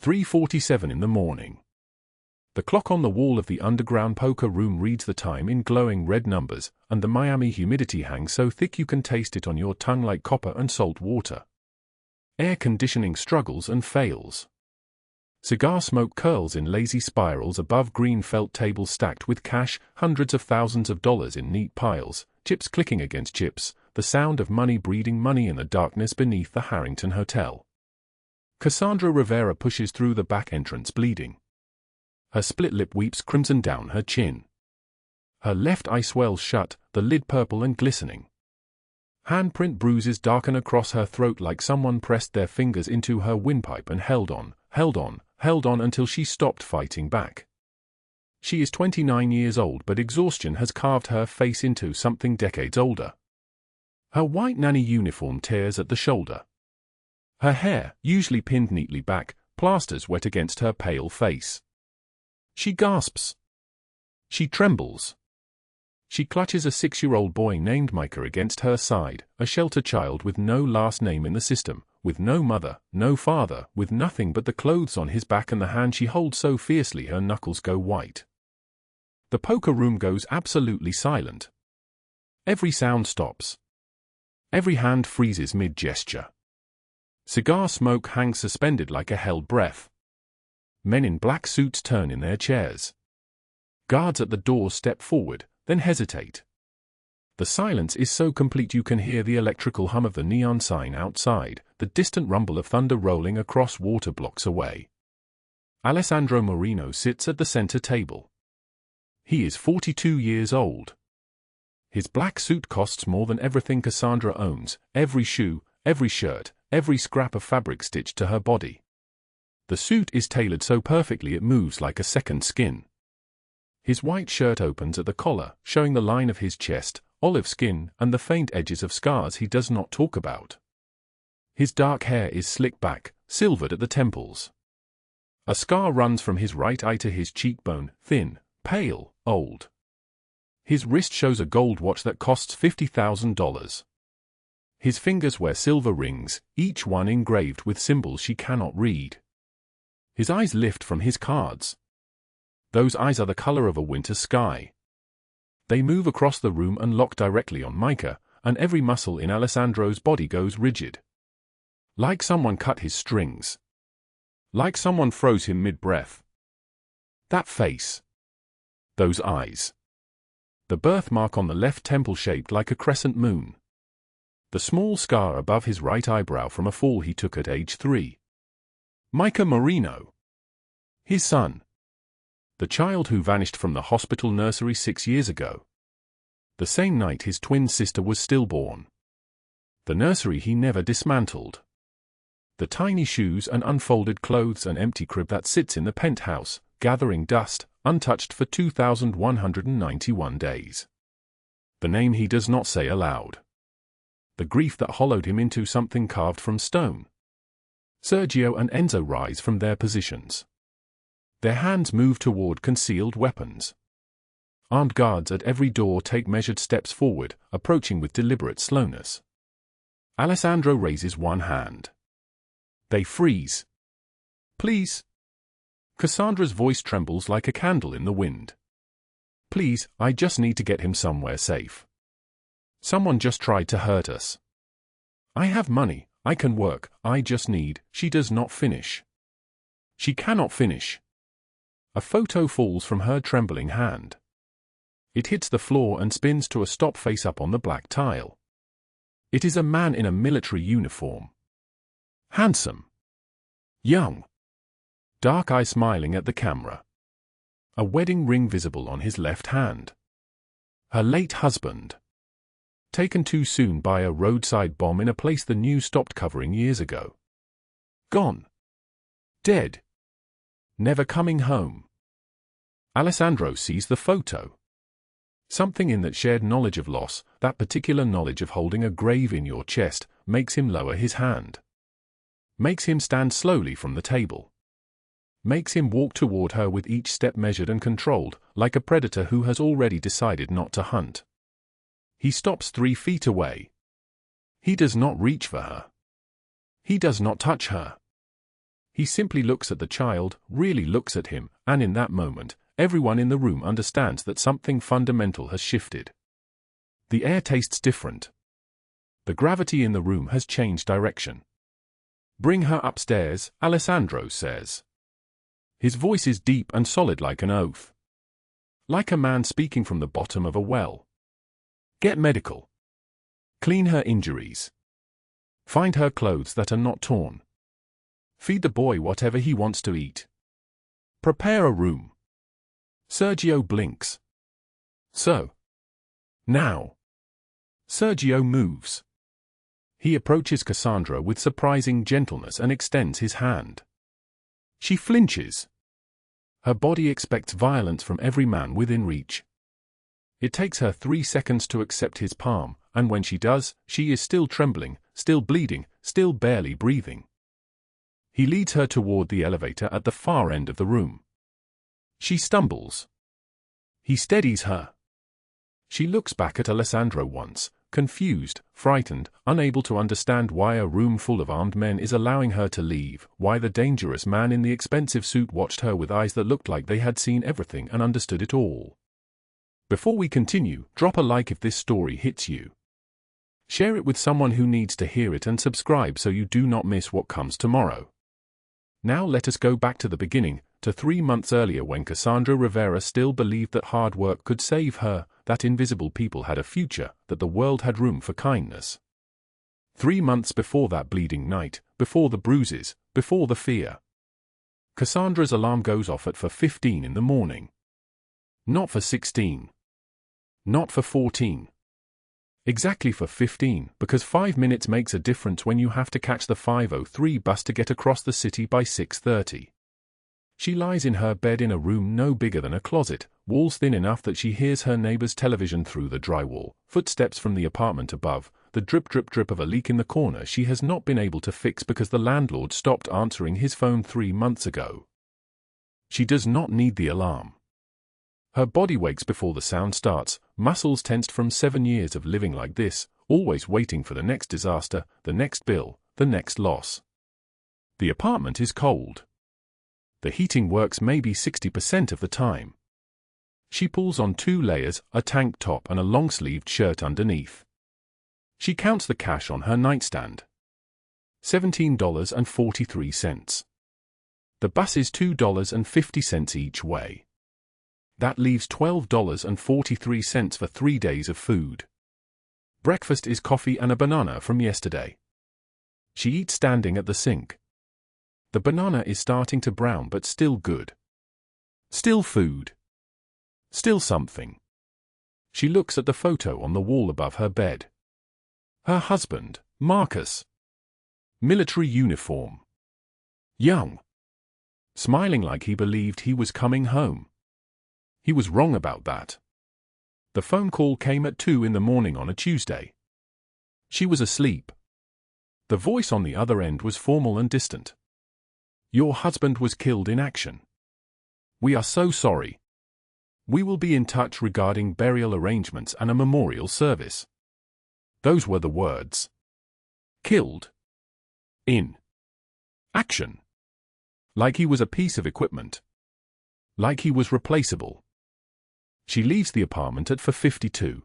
3:47 in the morning. The clock on the wall of the underground poker room reads the time in glowing red numbers, and the Miami humidity hangs so thick you can taste it on your tongue like copper and salt water. Air conditioning struggles and fails. Cigar smoke curls in lazy spirals above green felt tables stacked with cash, hundreds of thousands of dollars in neat piles, chips clicking against chips, the sound of money breeding money in the darkness beneath the Harrington Hotel. Cassandra Rivera pushes through the back entrance bleeding. Her split lip weeps crimson down her chin. Her left eye swells shut, the lid purple and glistening. Handprint bruises darken across her throat like someone pressed their fingers into her windpipe and held on until she stopped fighting back. She is 29 years old, but exhaustion has carved her face into something decades older. Her white nanny uniform tears at the shoulder. Her hair, usually pinned neatly back, plasters wet against her pale face. She gasps. She trembles. She clutches a 6-year-old boy named Micah against her side, a shelter child with no last name in the system, with no mother, no father, with nothing but the clothes on his back and the hand she holds so fiercely her knuckles go white. The poker room goes absolutely silent. Every sound stops. Every hand freezes mid-gesture. Cigar smoke hangs suspended like a held breath. Men in black suits turn in their chairs. Guards at the door step forward, then hesitate. The silence is so complete you can hear the electrical hum of the neon sign outside, the distant rumble of thunder rolling across water blocks away. Alessandro Moreno sits at the center table. He is 42 years old. His black suit costs more than everything Cassandra owns, every shoe, every shirt, every scrap of fabric stitched to her body. The suit is tailored so perfectly it moves like a second skin. His white shirt opens at the collar, showing the line of his chest, olive skin, and the faint edges of scars he does not talk about. His dark hair is slicked back, silvered at the temples. A scar runs from his right eye to his cheekbone, thin, pale, old. His wrist shows a gold watch that costs $50,000. His fingers wear silver rings, each one engraved with symbols she cannot read. His eyes lift from his cards. Those eyes are the color of a winter sky. They move across the room and lock directly on Micah, and every muscle in Alessandro's body goes rigid. Like someone cut his strings. Like someone froze him mid-breath. That face. Those eyes. The birthmark on the left temple shaped like a crescent moon. The small scar above his right eyebrow from a fall he took at age 3. Micah Moreno. His son. The child who vanished from the hospital nursery 6 years ago. The same night his twin sister was stillborn. The nursery he never dismantled. The tiny shoes and unfolded clothes and empty crib that sits in the penthouse, gathering dust, untouched for 2,191 days. The name he does not say aloud. The grief that hollowed him into something carved from stone. Sergio and Enzo rise from their positions. Their hands move toward concealed weapons. Armed guards at every door take measured steps forward, approaching with deliberate slowness. Alessandro raises one hand. They freeze. Please. Cassandra's voice trembles like a candle in the wind. Please, I just need to get him somewhere safe. Someone just tried to hurt us. I have money, I can work, I just need. She does not finish. She cannot finish. A photo falls from her trembling hand. It hits the floor and spins to a stop face up on the black tile. It is a man in a military uniform. Handsome. Young. Dark eye smiling at the camera. A wedding ring visible on his left hand. Her late husband. Taken too soon by a roadside bomb in a place the news stopped covering years ago. Gone. Dead. Never coming home. Alessandro sees the photo. Something in that shared knowledge of loss, that particular knowledge of holding a grave in your chest, makes him lower his hand. Makes him stand slowly from the table. Makes him walk toward her with each step measured and controlled, like a predator who has already decided not to hunt. He stops 3 feet away. He does not reach for her. He does not touch her. He simply looks at the child, really looks at him, and in that moment, everyone in the room understands that something fundamental has shifted. The air tastes different. The gravity in the room has changed direction. "Bring her upstairs," Alessandro says. His voice is deep and solid like an oath. Like a man speaking from the bottom of a well. "Get medical. Clean her injuries. Find her clothes that are not torn. Feed the boy whatever he wants to eat. Prepare a room." Sergio blinks. "So. Now." Sergio moves. He approaches Cassandra with surprising gentleness and extends his hand. She flinches. Her body expects violence from every man within reach. It takes her 3 seconds to accept his palm, and when she does, she is still trembling, still bleeding, still barely breathing. He leads her toward the elevator at the far end of the room. She stumbles. He steadies her. She looks back at Alessandro once, confused, frightened, unable to understand why a room full of armed men is allowing her to leave, why the dangerous man in the expensive suit watched her with eyes that looked like they had seen everything and understood it all. Before we continue, drop a like if this story hits you. Share it with someone who needs to hear it and subscribe so you do not miss what comes tomorrow. Now let us go back to the beginning, to 3 months earlier when Cassandra Rivera still believed that hard work could save her, that invisible people had a future, that the world had room for kindness. 3 months before that bleeding night, before the bruises, before the fear. Cassandra's alarm goes off at 4:15 in the morning. Not for 16. Not for 14. Exactly for 15, because 5 minutes makes a difference when you have to catch the 5:03 bus to get across the city by 6:30. She lies in her bed in a room no bigger than a closet, walls thin enough that she hears her neighbor's television through the drywall, footsteps from the apartment above, the drip drip drip of a leak in the corner she has not been able to fix because the landlord stopped answering his phone 3 months ago. She does not need the alarm. Her body wakes before the sound starts, muscles tensed from 7 years of living like this, always waiting for the next disaster, the next bill, the next loss. The apartment is cold. The heating works maybe 60% of the time. She pulls on 2 layers, a tank top and a long-sleeved shirt underneath. She counts the cash on her nightstand. $17.43. The bus is $2.50 each way. That leaves $12.43 for 3 days of food. Breakfast is coffee and a banana from yesterday. She eats standing at the sink. The banana is starting to brown but still good. Still food. Still something. She looks at the photo on the wall above her bed. Her husband, Marcus. Military uniform. Young. Smiling like he believed he was coming home. He was wrong about that. The phone call came at 2 in the morning on a Tuesday. She was asleep. The voice on the other end was formal and distant. "Your husband was killed in action. We are so sorry. We will be in touch regarding burial arrangements and a memorial service." Those were the words. Killed. In action. Like he was a piece of equipment. Like he was replaceable. She leaves the apartment at 4:52.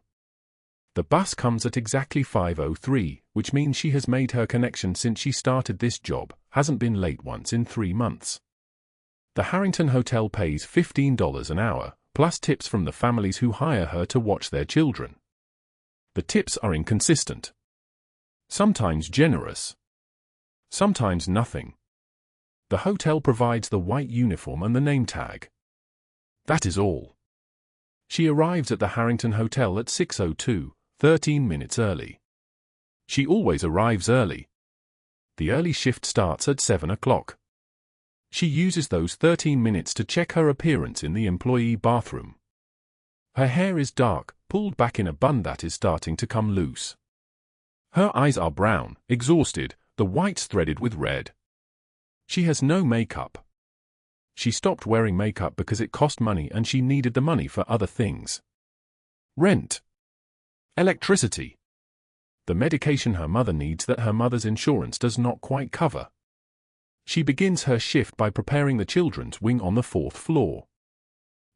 The bus comes at exactly 5:03, which means she has made her connection since she started this job, hasn't been late once in 3 months. The Harrington Hotel pays $15 an hour, plus tips from the families who hire her to watch their children. The tips are inconsistent. Sometimes generous. Sometimes nothing. The hotel provides the white uniform and the name tag. That is all. She arrives at the Harrington Hotel at 6:02, 13 minutes early. She always arrives early. The early shift starts at 7 o'clock. She uses those 13 minutes to check her appearance in the employee bathroom. Her hair is dark, pulled back in a bun that is starting to come loose. Her eyes are brown, exhausted, the whites threaded with red. She has no makeup. She stopped wearing makeup because it cost money and she needed the money for other things. Rent. Electricity. The medication her mother needs that her mother's insurance does not quite cover. She begins her shift by preparing the children's wing on the 4th floor.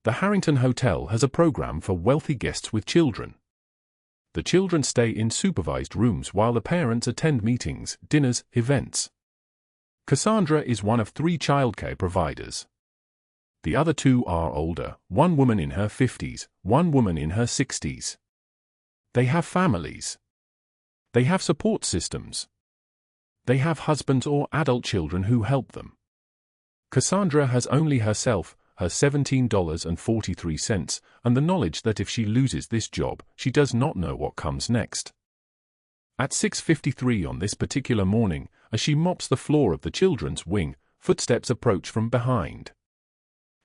The Harrington Hotel has a program for wealthy guests with children. The children stay in supervised rooms while the parents attend meetings, dinners, events. Cassandra is one of 3 childcare providers. The other 2 are older, one woman in her 50s, one woman in her 60s. They have families. They have support systems. They have husbands or adult children who help them. Cassandra has only herself, her $17.43, and the knowledge that if she loses this job, she does not know what comes next. At 6:53 on this particular morning, as she mops the floor of the children's wing, footsteps approach from behind.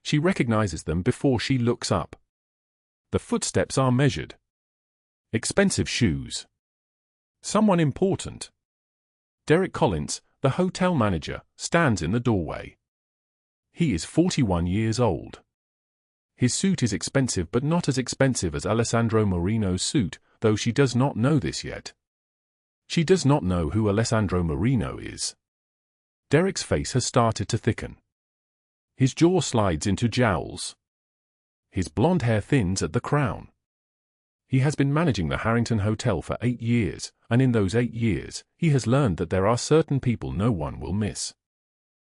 She recognizes them before she looks up. The footsteps are measured. Expensive shoes. Someone important. Derek Collins, the hotel manager, stands in the doorway. He is 41 years old. His suit is expensive but not as expensive as Alessandro Marino's suit, though she does not know this yet. She does not know who Alessandro Marino is. Derek's face has started to thicken. His jaw slides into jowls. His blonde hair thins at the crown. He has been managing the Harrington Hotel for 8 years, and in those 8 years, he has learned that there are certain people no one will miss.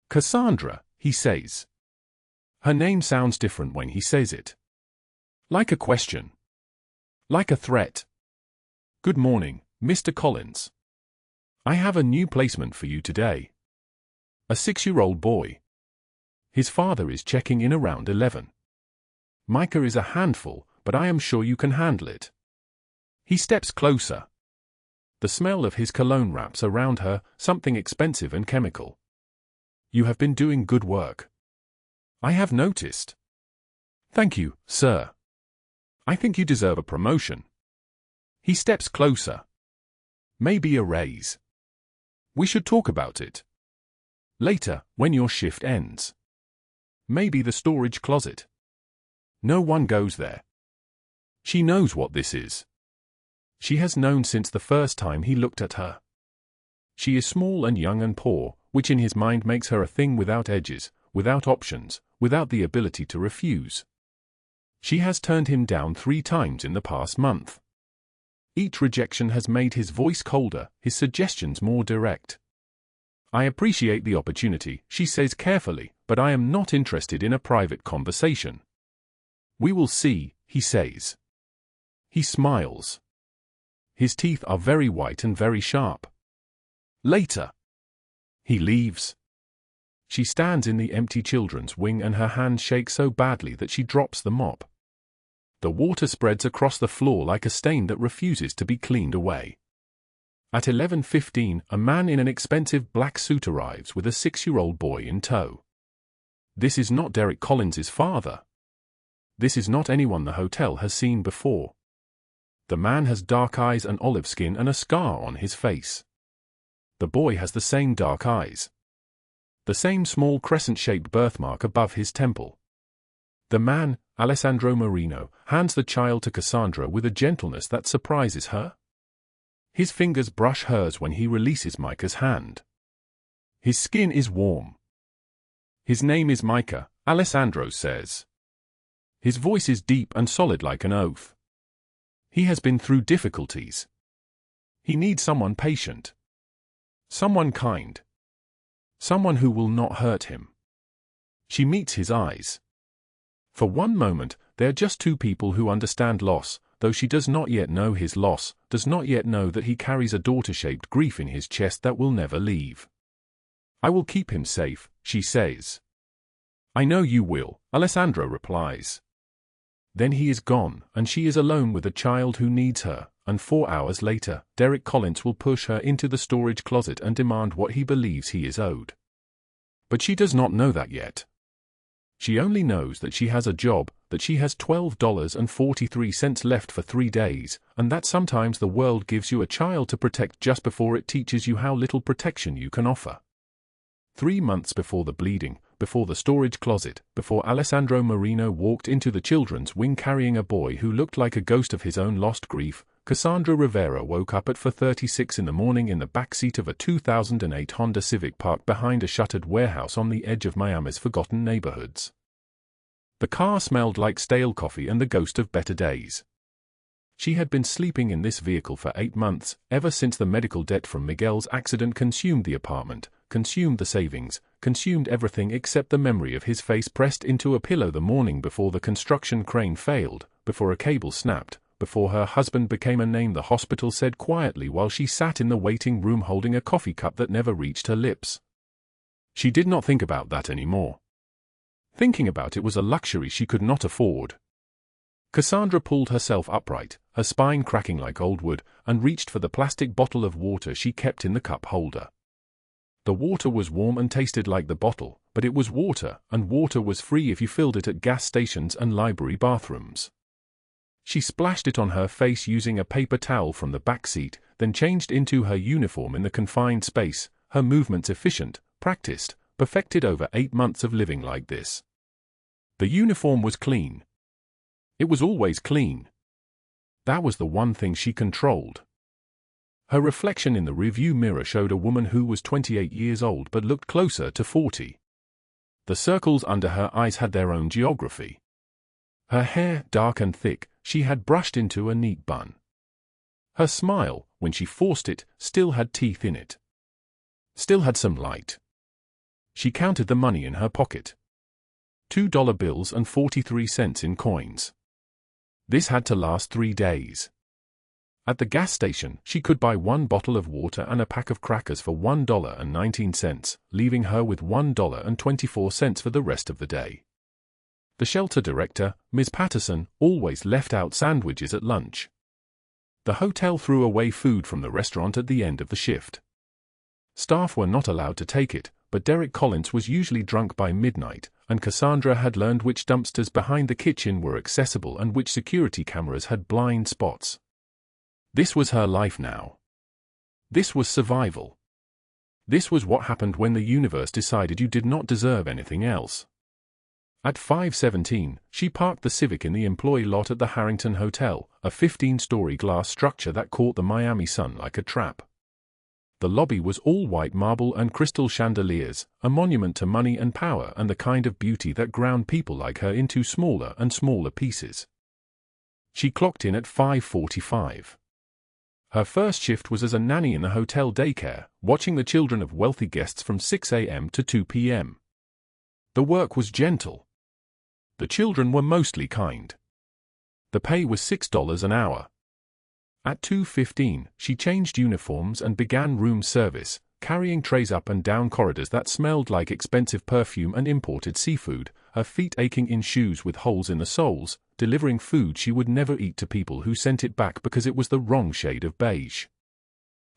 Cassandra, he says. Her name sounds different when he says it. Like a question. Like a threat. Good morning, Mr. Collins. I have a new placement for you today. A 6-year-old boy. His father is checking in around 11. Micah is a handful, but I am sure you can handle it. He steps closer. The smell of his cologne wraps around her, something expensive and chemical. You have been doing good work. I have noticed. Thank you, sir. I think you deserve a promotion. He steps closer. Maybe a raise. We should talk about it. Later, when your shift ends. Maybe the storage closet. No one goes there. She knows what this is. She has known since the first time he looked at her. She is small and young and poor, which in his mind makes her a thing without edges, without options, without the ability to refuse. She has turned him down 3 times in the past month. Each rejection has made his voice colder, his suggestions more direct. I appreciate the opportunity, she says carefully, but I am not interested in a private conversation. We will see, he says. He smiles. His teeth are very white and very sharp. Later. He leaves. She stands in the empty children's wing and her hands shake so badly that she drops the mop. The water spreads across the floor like a stain that refuses to be cleaned away. At 11:15, a man in an expensive black suit arrives with a 6-year-old boy in tow. This is not Derek Collins's father. This is not anyone the hotel has seen before. The man has dark eyes and olive skin and a scar on his face. The boy has the same dark eyes. The same small crescent-shaped birthmark above his temple. The man, Alessandro Marino, hands the child to Cassandra with a gentleness that surprises her. His fingers brush hers when he releases Micah's hand. His skin is warm. His name is Micah, Alessandro says. His voice is deep and solid like an oath. He has been through difficulties. He needs someone patient. Someone kind. Someone who will not hurt him. She meets his eyes. For one moment, they are just 2 people who understand loss, though she does not yet know his loss, does not yet know that he carries a daughter-shaped grief in his chest that will never leave. I will keep him safe, she says. I know you will, Alessandro replies. Then he is gone, and she is alone with a child who needs her, and 4 hours later, Derek Collins will push her into the storage closet and demand what he believes he is owed. But she does not know that yet. She only knows that she has a job, that she has $12.43 left for 3 days, and that sometimes the world gives you a child to protect just before it teaches you how little protection you can offer. 3 months before the bleeding, before the storage closet, before Alessandro Marino walked into the children's wing carrying a boy who looked like a ghost of his own lost grief, Cassandra Rivera woke up at 4:36 in the morning in the backseat of a 2008 Honda Civic parked behind a shuttered warehouse on the edge of Miami's forgotten neighborhoods. The car smelled like stale coffee and the ghost of better days. She had been sleeping in this vehicle for 8 months, ever since the medical debt from Miguel's accident consumed the apartment, consumed the savings, consumed everything except the memory of his face pressed into a pillow the morning before the construction crane failed, before a cable snapped, before her husband became a name the hospital said quietly while she sat in the waiting room holding a coffee cup that never reached her lips. She did not think about that anymore. Thinking about it was a luxury she could not afford. Cassandra pulled herself upright, her spine cracking like old wood, and reached for the plastic bottle of water she kept in the cup holder. The water was warm and tasted like the bottle, but it was water, and water was free if you filled it at gas stations and library bathrooms. She splashed it on her face using a paper towel from the back seat, then changed into her uniform in the confined space, her movements efficient, practiced, perfected over 8 months of living like this. The uniform was clean. It was always clean. That was the one thing she controlled. Her reflection in the rearview mirror showed a woman who was 28 years old but looked closer to 40. The circles under her eyes had their own geography. Her hair, dark and thick, she had brushed into a neat bun. Her smile, when she forced it, still had teeth in it. Still had some light. She counted the money in her pocket. $2 bills and 43 cents in coins. This had to last 3 days. At the gas station, she could buy 1 bottle of water and a pack of crackers for $1.19, leaving her with $1.24 for the rest of the day. The shelter director, Ms. Patterson, always left out sandwiches at lunch. The hotel threw away food from the restaurant at the end of the shift. Staff were not allowed to take it, but Derek Collins was usually drunk by midnight, and Cassandra had learned which dumpsters behind the kitchen were accessible and which security cameras had blind spots. This was her life now. This was survival. This was what happened when the universe decided you did not deserve anything else. At 5:17, she parked the Civic in the employee lot at the Harrington Hotel, a 15-story glass structure that caught the Miami sun like a trap. The lobby was all white marble and crystal chandeliers, a monument to money and power and the kind of beauty that ground people like her into smaller and smaller pieces. She clocked in at 5:45. Her first shift was as a nanny in the hotel daycare, watching the children of wealthy guests from 6 a.m. to 2 p.m. The work was gentle. The children were mostly kind. The pay was $6 an hour. At 2:15, she changed uniforms and began room service, carrying trays up and down corridors that smelled like expensive perfume and imported seafood, her feet aching in shoes with holes in the soles, delivering food she would never eat to people who sent it back because it was the wrong shade of beige.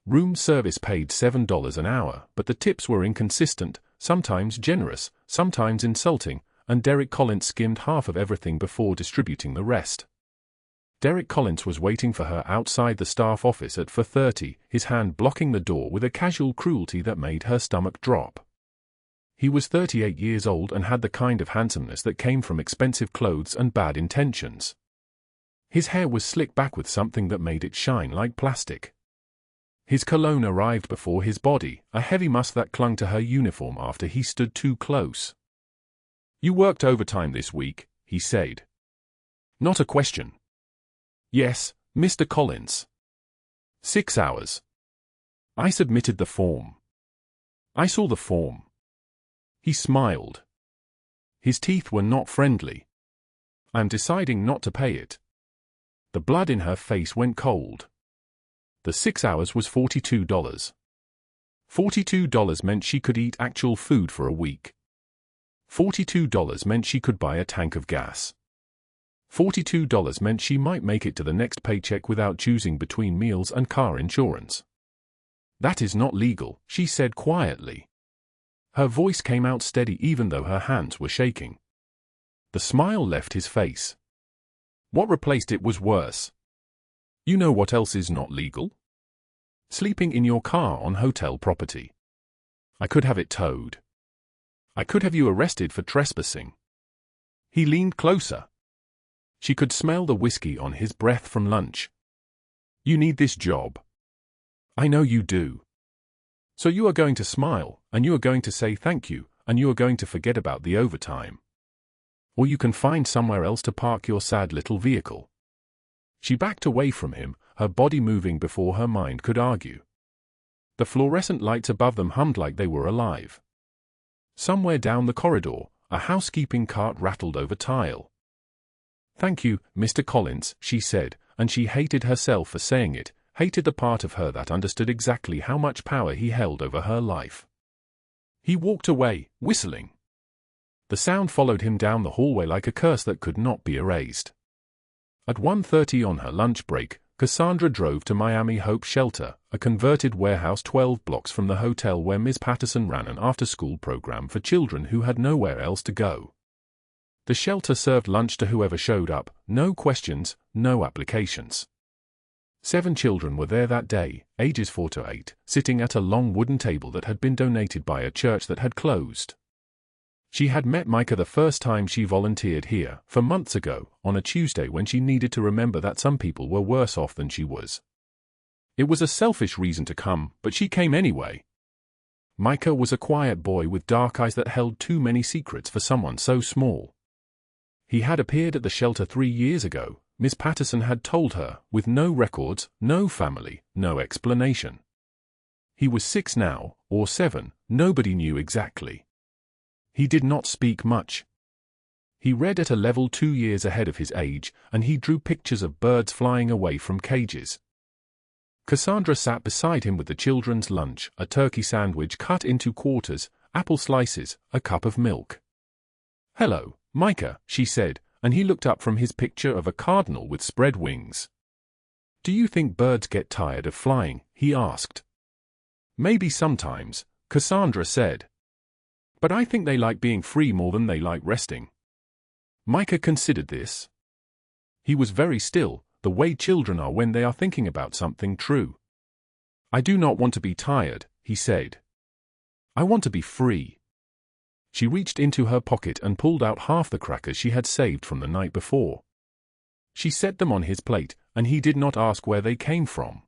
Room service paid $7 an hour, but the tips were inconsistent, sometimes generous, sometimes insulting, and Derek Collins skimmed half of everything before distributing the rest. Derek Collins was waiting for her outside the staff office at 4:30, his hand blocking the door with a casual cruelty that made her stomach drop. He was 38 years old and had the kind of handsomeness that came from expensive clothes and bad intentions. His hair was slicked back with something that made it shine like plastic. His cologne arrived before his body, a heavy musk that clung to her uniform after he stood too close. "You worked overtime this week," he said. "Not a question." "Yes, Mr. Collins." 6 hours. "I submitted the form." "I saw the form." He smiled. His teeth were not friendly. "I'm deciding not to pay it." The blood in her face went cold. The 6 hours was $42. $42 meant she could eat actual food for a week. $42 meant she could buy a tank of gas. $42 meant she might make it to the next paycheck without choosing between meals and car insurance. "That is not legal," she said quietly. Her voice came out steady even though her hands were shaking. The smile left his face. What replaced it was worse. "You know what else is not legal? Sleeping in your car on hotel property. I could have it towed. I could have you arrested for trespassing." He leaned closer. She could smell the whiskey on his breath from lunch. You need this job. I know you do. So you are going to smile, and you are going to say thank you, and you are going to forget about the overtime. Or you can find somewhere else to park your sad little vehicle. She backed away from him, her body moving before her mind could argue. The fluorescent lights above them hummed like they were alive. Somewhere down the corridor, a housekeeping cart rattled over tile. "Thank you, Mr. Collins," she said, and she hated herself for saying it, hated the part of her that understood exactly how much power he held over her life. He walked away, whistling. The sound followed him down the hallway like a curse that could not be erased. At 1:30 on her lunch break, Cassandra drove to Miami Hope Shelter, a converted warehouse 12 blocks from the hotel where Ms. Patterson ran an after-school program for children who had nowhere else to go. The shelter served lunch to whoever showed up, no questions, no applications. 7 children were there that day, ages 4 to 8, sitting at a long wooden table that had been donated by a church that had closed. She had met Micah the first time she volunteered here, 4 months ago, on a Tuesday when she needed to remember that some people were worse off than she was. It was a selfish reason to come, but she came anyway. Micah was a quiet boy with dark eyes that held too many secrets for someone so small. He had appeared at the shelter 3 years ago, Miss Patterson had told her, with no records, no family, no explanation. He was 6 now, or 7, nobody knew exactly. He did not speak much. He read at a level 2 years ahead of his age, and he drew pictures of birds flying away from cages. Cassandra sat beside him with the children's lunch, a turkey sandwich cut into quarters, apple slices, a cup of milk. "Hello, Micah," she said, and he looked up from his picture of a cardinal with spread wings. "Do you think birds get tired of flying?" he asked. "Maybe sometimes," Cassandra said. "But I think they like being free more than they like resting." Micah considered this. He was very still, the way children are when they are thinking about something true. "I do not want to be tired," he said. "I want to be free." She reached into her pocket and pulled out half the crackers she had saved from the night before. She set them on his plate, and he did not ask where they came from.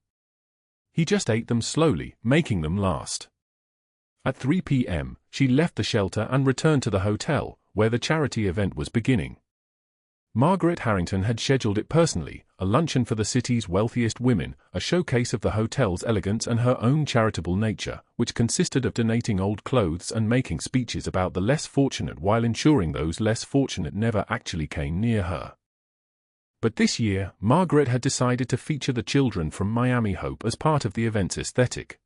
He just ate them slowly, making them last. At 3 p.m., she left the shelter and returned to the hotel, where the charity event was beginning. Margaret Harrington had scheduled it personally, a luncheon for the city's wealthiest women, a showcase of the hotel's elegance and her own charitable nature, which consisted of donating old clothes and making speeches about the less fortunate while ensuring those less fortunate never actually came near her. But this year, Margaret had decided to feature the children from Miami Hope as part of the event's aesthetic.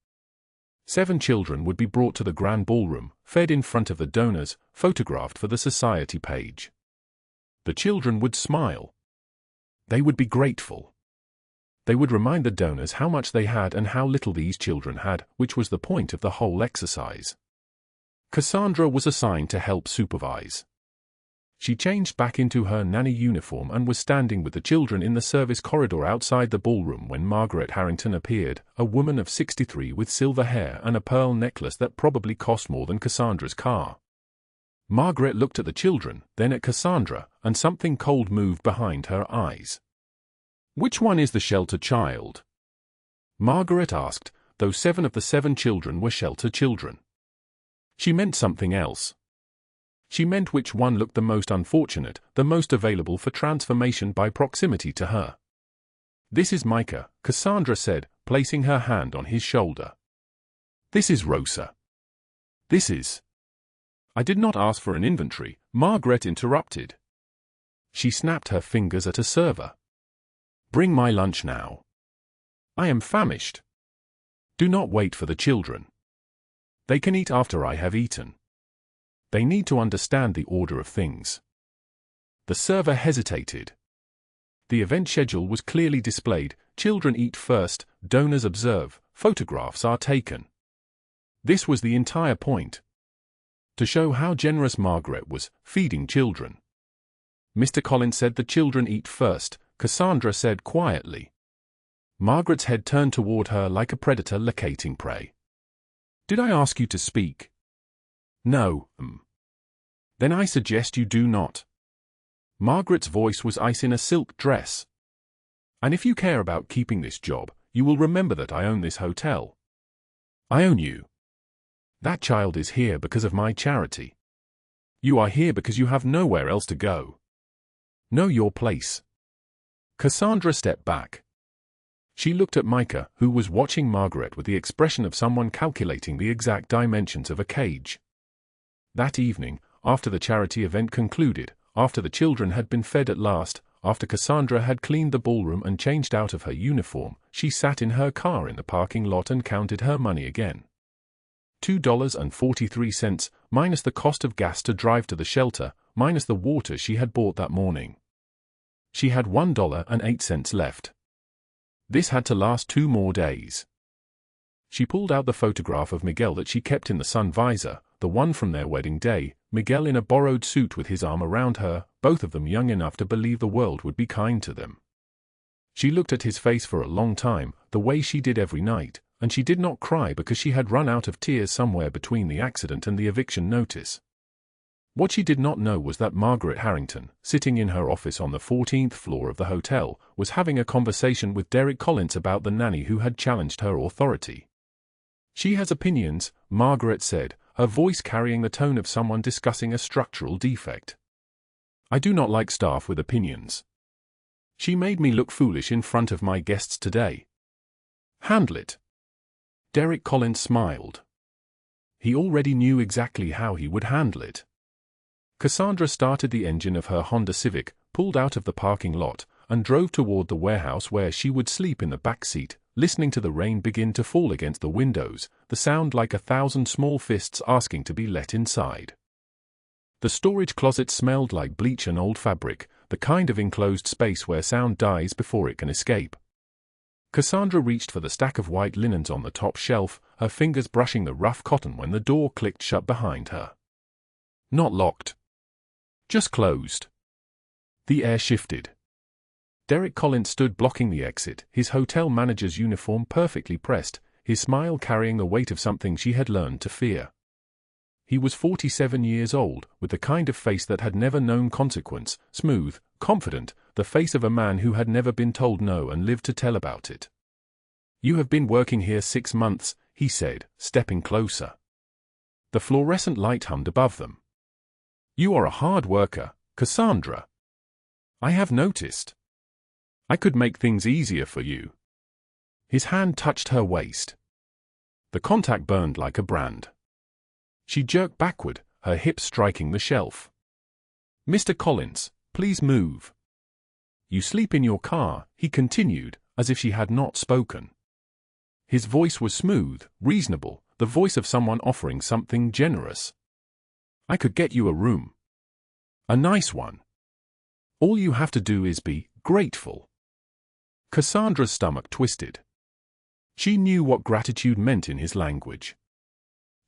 7 children would be brought to the grand ballroom, fed in front of the donors, photographed for the society page. The children would smile. They would be grateful. They would remind the donors how much they had and how little these children had, which was the point of the whole exercise. Cassandra was assigned to help supervise. She changed back into her nanny uniform and was standing with the children in the service corridor outside the ballroom when Margaret Harrington appeared, a woman of 63 with silver hair and a pearl necklace that probably cost more than Cassandra's car. Margaret looked at the children, then at Cassandra, and something cold moved behind her eyes. "Which one is the shelter child?" Margaret asked, though 7 of the 7 children were shelter children. She meant something else. She meant which one looked the most unfortunate, the most available for transformation by proximity to her. "This is Micah," Cassandra said, placing her hand on his shoulder. "This is Rosa. This is—" "I did not ask for an inventory," Margaret interrupted. She snapped her fingers at a server. "Bring my lunch now. I am famished. Do not wait for the children. They can eat after I have eaten. They need to understand the order of things." The server hesitated. The event schedule was clearly displayed: children eat first, donors observe, photographs are taken. This was the entire point. To show how generous Margaret was, feeding children. "Mr. Collins said the children eat first," Cassandra said quietly. Margaret's head turned toward her like a predator locating prey. "Did I ask you to speak?" "No, Then I suggest you do not." Margaret's voice was ice in a silk dress. And if you care about keeping this job, you will remember that I own this hotel. I own you. That child is here because of my charity. You are here because you have nowhere else to go. Know your place. Cassandra stepped back. She looked at Micah, who was watching Margaret with the expression of someone calculating the exact dimensions of a cage. That evening, after the charity event concluded, after the children had been fed at last, after Cassandra had cleaned the ballroom and changed out of her uniform, she sat in her car in the parking lot and counted her money again. $2.43, minus the cost of gas to drive to the shelter, minus the water she had bought that morning. She had $1.08 left. This had to last 2 more days. She pulled out the photograph of Miguel that she kept in the sun visor, the one from their wedding day, Miguel in a borrowed suit with his arm around her, both of them young enough to believe the world would be kind to them. She looked at his face for a long time, the way she did every night, and she did not cry because she had run out of tears somewhere between the accident and the eviction notice. What she did not know was that Margaret Harrington, sitting in her office on the 14th floor of the hotel, was having a conversation with Derek Collins about the nanny who had challenged her authority. She has opinions, Margaret said, her voice carrying the tone of someone discussing a structural defect. I do not like staff with opinions. She made me look foolish in front of my guests today. Handle it. Derek Collins smiled. He already knew exactly how he would handle it. Cassandra started the engine of her Honda Civic, pulled out of the parking lot, and drove toward the warehouse where she would sleep in the back seat, listening to the rain begin to fall against the windows, the sound like 1,000 small fists asking to be let inside. The storage closet smelled like bleach and old fabric, the kind of enclosed space where sound dies before it can escape. Cassandra reached for the stack of white linens on the top shelf, her fingers brushing the rough cotton when the door clicked shut behind her. Not locked. Just closed. The air shifted. Derek Collins stood blocking the exit, his hotel manager's uniform perfectly pressed, his smile carrying the weight of something she had learned to fear. He was 47 years old, with the kind of face that had never known consequence, smooth, confident, the face of a man who had never been told no and lived to tell about it. You have been working here 6 months, he said, stepping closer. The fluorescent light hummed above them. You are a hard worker, Cassandra. I have noticed. I could make things easier for you. His hand touched her waist. The contact burned like a brand. She jerked backward, her hips striking the shelf. Mr. Collins, please move. You sleep in your car, he continued, as if she had not spoken. His voice was smooth, reasonable, the voice of someone offering something generous. I could get you a room. A nice one. All you have to do is be grateful. Cassandra's stomach twisted. She knew what gratitude meant in his language.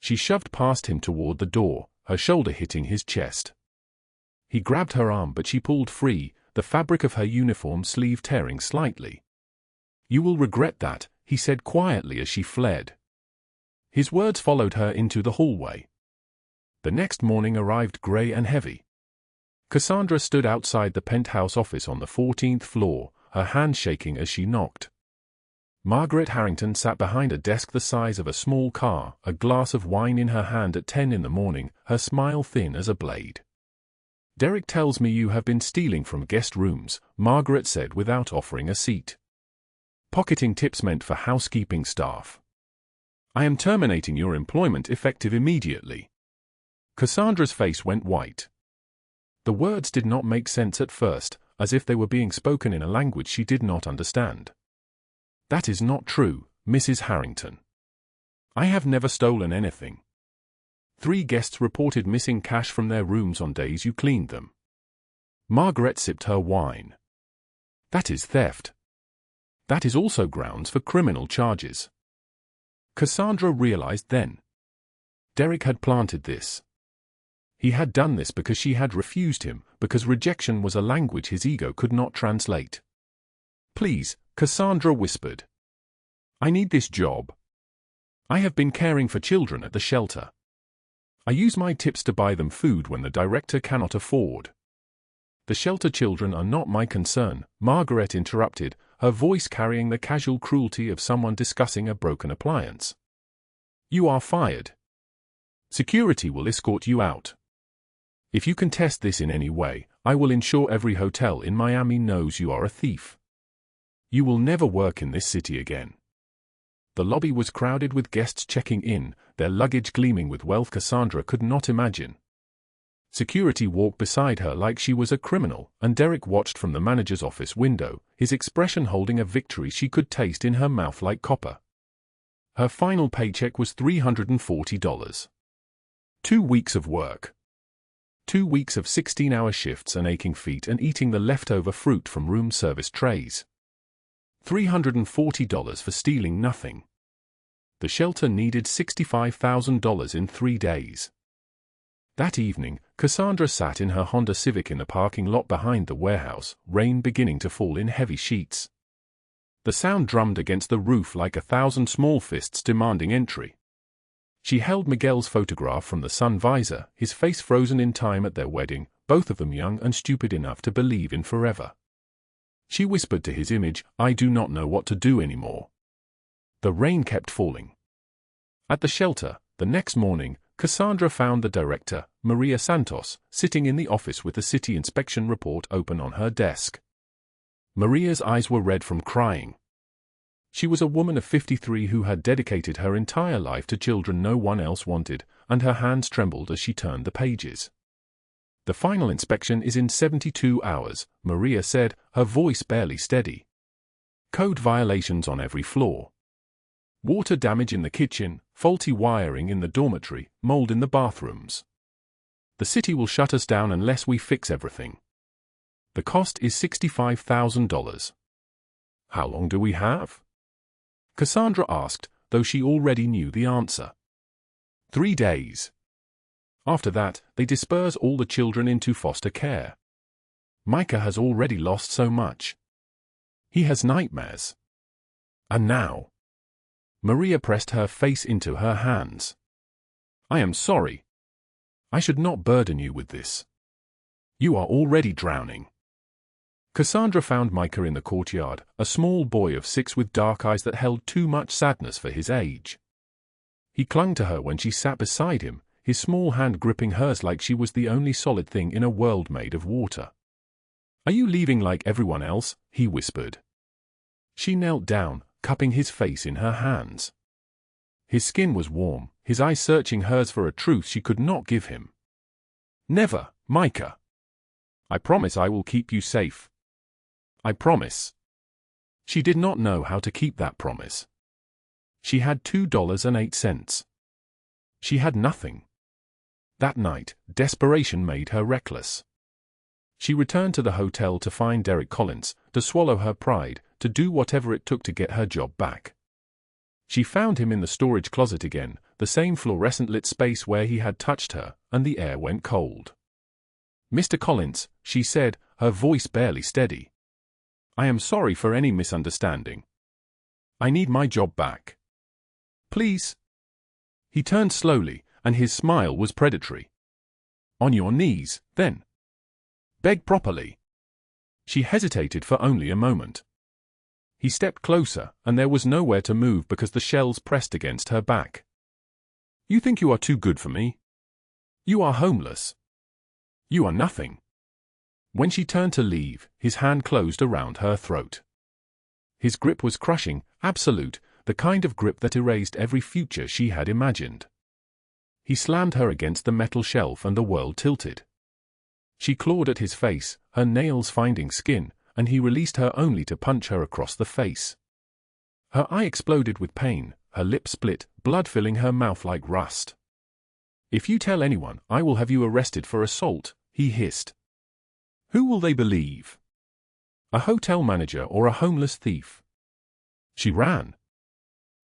She shoved past him toward the door, her shoulder hitting his chest. He grabbed her arm but she pulled free, the fabric of her uniform sleeve tearing slightly. You will regret that, he said quietly as she fled. His words followed her into the hallway. The next morning arrived grey and heavy. Cassandra stood outside the penthouse office on the 14th floor, her hand shaking as she knocked. Margaret Harrington sat behind a desk the size of a small car, a glass of wine in her hand at 10 in the morning, her smile thin as a blade. Derek tells me you have been stealing from guest rooms, Margaret said without offering a seat. Pocketing tips meant for housekeeping staff. I am terminating your employment effective immediately. Cassandra's face went white. The words did not make sense at first, as if they were being spoken in a language she did not understand. That is not true, Mrs. Harrington. I have never stolen anything. 3 guests reported missing cash from their rooms on days you cleaned them. Margaret sipped her wine. That is theft. That is also grounds for criminal charges. Cassandra realized then. Derek had planted this. He had done this because she had refused him, because rejection was a language his ego could not translate. Please, Cassandra whispered. I need this job. I have been caring for children at the shelter. I use my tips to buy them food when the director cannot afford. The shelter children are not my concern, Margaret interrupted, her voice carrying the casual cruelty of someone discussing a broken appliance. "You are fired. Security will escort you out. If you contest this in any way, I will ensure every hotel in Miami knows you are a thief. You will never work in this city again." The lobby was crowded with guests checking in, their luggage gleaming with wealth Cassandra could not imagine. Security walked beside her like she was a criminal, and Derek watched from the manager's office window, his expression holding a victory she could taste in her mouth like copper. Her final paycheck was $340. 2 weeks of work. 2 weeks of 16-hour shifts and aching feet and eating the leftover fruit from room service trays. $340 for stealing nothing. The shelter needed $65,000 in 3 days. That evening, Cassandra sat in her Honda Civic in the parking lot behind the warehouse, rain beginning to fall in heavy sheets. The sound drummed against the roof like 1,000 small fists demanding entry. She held Miguel's photograph from the sun visor, his face frozen in time at their wedding, both of them young and stupid enough to believe in forever. She whispered to his image, "I do not know what to do anymore." The rain kept falling. At the shelter, the next morning, Cassandra found the director, Maria Santos, sitting in the office with the city inspection report open on her desk. Maria's eyes were red from crying. She was a woman of 53 who had dedicated her entire life to children no one else wanted, and her hands trembled as she turned the pages. "The final inspection is in 72 hours, Maria said, her voice barely steady. "Code violations on every floor. Water damage in the kitchen, faulty wiring in the dormitory, mold in the bathrooms. The city will shut us down unless we fix everything. The cost is $65,000. "How long do we have?" Cassandra asked, though she already knew the answer. 3 days. After that, they disperse all the children into foster care. Micah has already lost so much. He has nightmares. And now. Maria pressed her face into her hands. "I am sorry. I should not burden you with this. You are already drowning." Cassandra found Micah in the courtyard, a small boy of 6 with dark eyes that held too much sadness for his age. He clung to her when she sat beside him, his small hand gripping hers like she was the only solid thing in a world made of water. "Are you leaving like everyone else?" he whispered. She knelt down, cupping his face in her hands. His skin was warm, his eyes searching hers for a truth she could not give him. "Never, Micah. I promise I will keep you safe. I promise." She did not know how to keep that promise. She had $2.08. She had nothing. That night, desperation made her reckless. She returned to the hotel to find Derek Collins, to swallow her pride, to do whatever it took to get her job back. She found him in the storage closet again, the same fluorescent-lit space where he had touched her, and the air went cold. "Mr. Collins," she said, her voice barely steady. "I am sorry for any misunderstanding. I need my job back. Please." He turned slowly, and his smile was predatory. "On your knees, then. Beg properly." She hesitated for only a moment. He stepped closer, and there was nowhere to move because the shells pressed against her back. "You think you are too good for me? You are homeless. You are nothing." When she turned to leave, his hand closed around her throat. His grip was crushing, absolute, the kind of grip that erased every future she had imagined. He slammed her against the metal shelf and the world tilted. She clawed at his face, her nails finding skin, and he released her only to punch her across the face. Her eye exploded with pain, her lip split, blood filling her mouth like rust. "If you tell anyone, I will have you arrested for assault," he hissed. "Who will they believe? A hotel manager or a homeless thief?" She ran.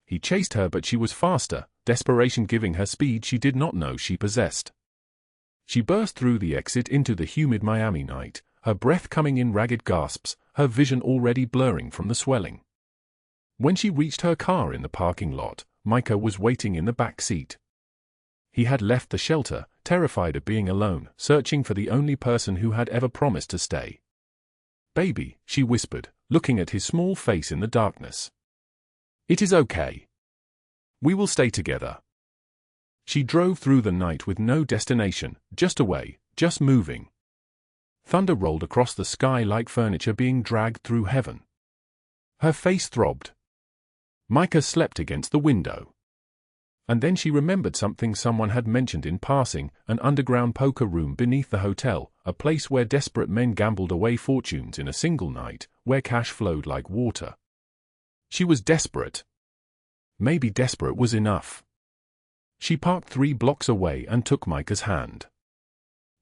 He chased her, but she was faster, desperation giving her speed she did not know she possessed. She burst through the exit into the humid Miami night, her breath coming in ragged gasps, her vision already blurring from the swelling. When she reached her car in the parking lot, Micah was waiting in the back seat. He had left the shelter, terrified of being alone, searching for the only person who had ever promised to stay. "Baby," she whispered, looking at his small face in the darkness. "It is okay. We will stay together." She drove through the night with no destination, just away, just moving. Thunder rolled across the sky like furniture being dragged through heaven. Her face throbbed. Micah slept against the window. And then she remembered something someone had mentioned in passing, an underground poker room beneath the hotel, a place where desperate men gambled away fortunes in a single night, where cash flowed like water. She was desperate. Maybe desperate was enough. She parked 3 blocks away and took Micah's hand.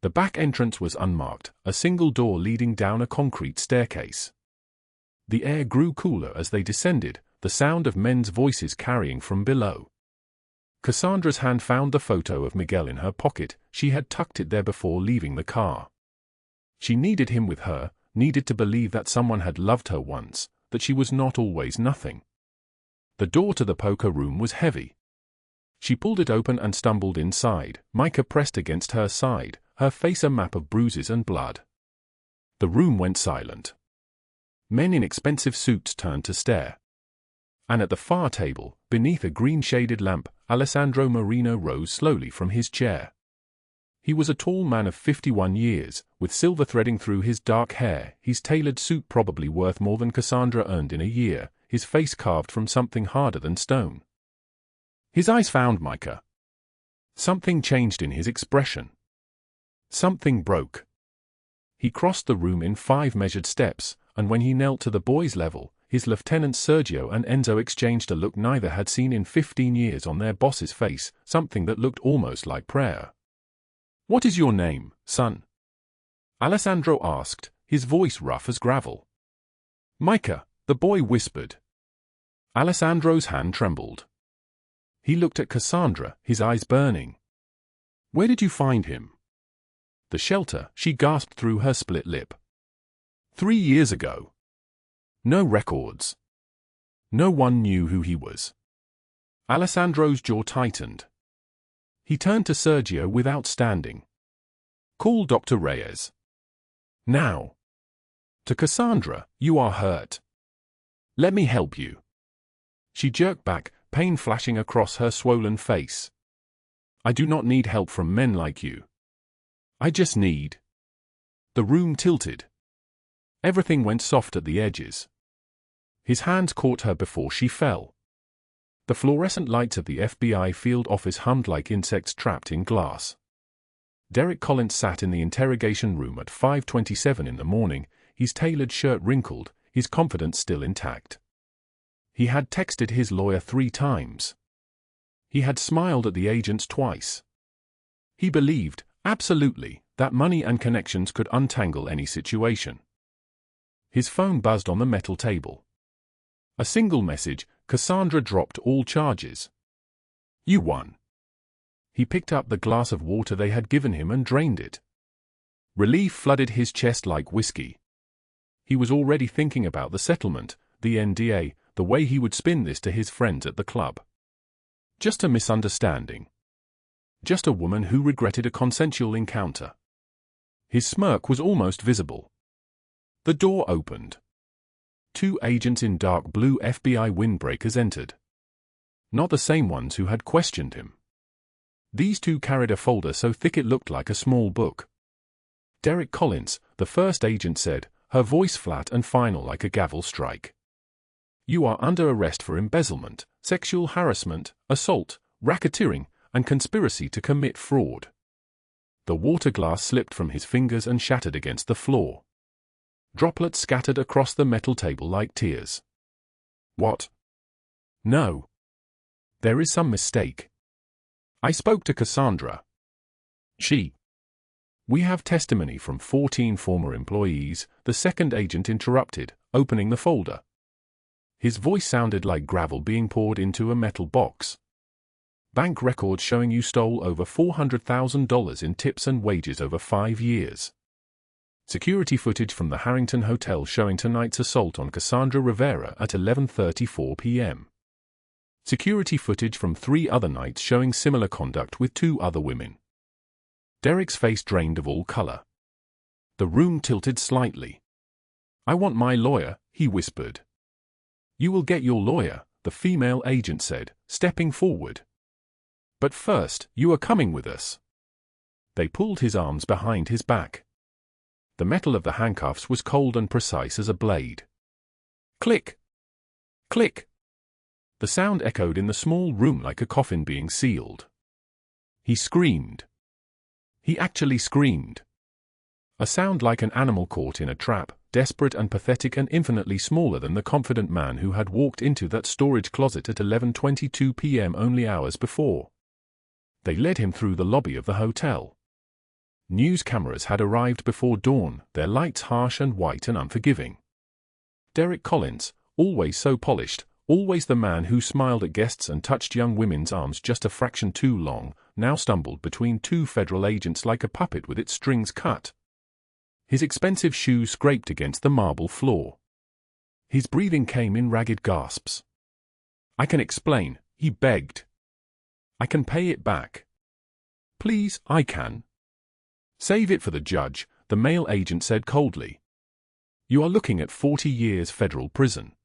The back entrance was unmarked, a single door leading down a concrete staircase. The air grew cooler as they descended, the sound of men's voices carrying from below. Cassandra's hand found the photo of Miguel in her pocket. She had tucked it there before leaving the car. She needed him with her, needed to believe that someone had loved her once, that she was not always nothing. The door to the poker room was heavy. She pulled it open and stumbled inside, Micah pressed against her side, her face a map of bruises and blood. The room went silent. Men in expensive suits turned to stare. And at the far table, beneath a green-shaded lamp, Alessandro Marino rose slowly from his chair. He was a tall man of 51 years, with silver threading through his dark hair, his tailored suit probably worth more than Cassandra earned in a year, his face carved from something harder than stone. His eyes found Micah. Something changed in his expression. Something broke. He crossed the room in 5 measured steps, and when he knelt to the boy's level, his lieutenants Sergio and Enzo exchanged a look neither had seen in 15 years on their boss's face, something that looked almost like prayer. "What is your name, son?" Alessandro asked, his voice rough as gravel. "Micah," the boy whispered. Alessandro's hand trembled. He looked at Cassandra, his eyes burning. "Where did you find him?" "The shelter," she gasped through her split lip. 3 years ago. No records. No one knew who he was. Alessandro's jaw tightened. He turned to Sergio without standing. "Call Dr. Reyes. Now." To Cassandra, "You are hurt. Let me help you." She jerked back, pain flashing across her swollen face. "I do not need help from men like you. I just need—" The room tilted. Everything went soft at the edges. His hands caught her before she fell. The fluorescent lights of the FBI field office hummed like insects trapped in glass. Derek Collins sat in the interrogation room at 5:27 in the morning, his tailored shirt wrinkled, his confidence still intact. He had texted his lawyer 3 times. He had smiled at the agents twice. He believed, absolutely, that money and connections could untangle any situation. His phone buzzed on the metal table. A single message: Cassandra dropped all charges. "You won." He picked up the glass of water they had given him and drained it. Relief flooded his chest like whiskey. He was already thinking about the settlement, the NDA, the way he would spin this to his friends at the club. Just a misunderstanding. Just a woman who regretted a consensual encounter. His smirk was almost visible. The door opened. 2 agents in dark blue FBI windbreakers entered. Not the same ones who had questioned him. These 2 carried a folder so thick it looked like a small book. Derek Collins, the first agent said, her voice flat and final like a gavel strike. "You are under arrest for embezzlement, sexual harassment, assault, racketeering, and conspiracy to commit fraud." The water glass slipped from his fingers and shattered against the floor. Droplets scattered across the metal table like tears. "What? No. There is some mistake. I spoke to Cassandra. She—" "We have testimony from 14 former employees," the second agent interrupted, opening the folder. His voice sounded like gravel being poured into a metal box. "Bank records showing you stole over $400,000 in tips and wages over 5 years. Security footage from the Harrington Hotel showing tonight's assault on Cassandra Rivera at 11:34 p.m. Security footage from 3 other nights showing similar conduct with 2 other women." Derek's face drained of all color. The room tilted slightly. "I want my lawyer," he whispered. "You will get your lawyer," the female agent said, stepping forward. "But first, you are coming with us." They pulled his arms behind his back. The metal of the handcuffs was cold and precise as a blade. Click! Click! The sound echoed in the small room like a coffin being sealed. He screamed. He actually screamed. A sound like an animal caught in a trap, desperate and pathetic and infinitely smaller than the confident man who had walked into that storage closet at 11:22 p.m. only hours before. They led him through the lobby of the hotel. News cameras had arrived before dawn, their lights harsh and white and unforgiving. Derek Collins, always so polished, always the man who smiled at guests and touched young women's arms just a fraction too long, now stumbled between two federal agents like a puppet with its strings cut. His expensive shoes scraped against the marble floor. His breathing came in ragged gasps. "I can explain," he begged. "I can pay it back. Please, I can." "Save it for the judge," the male agent said coldly. "You are looking at 40 years federal prison.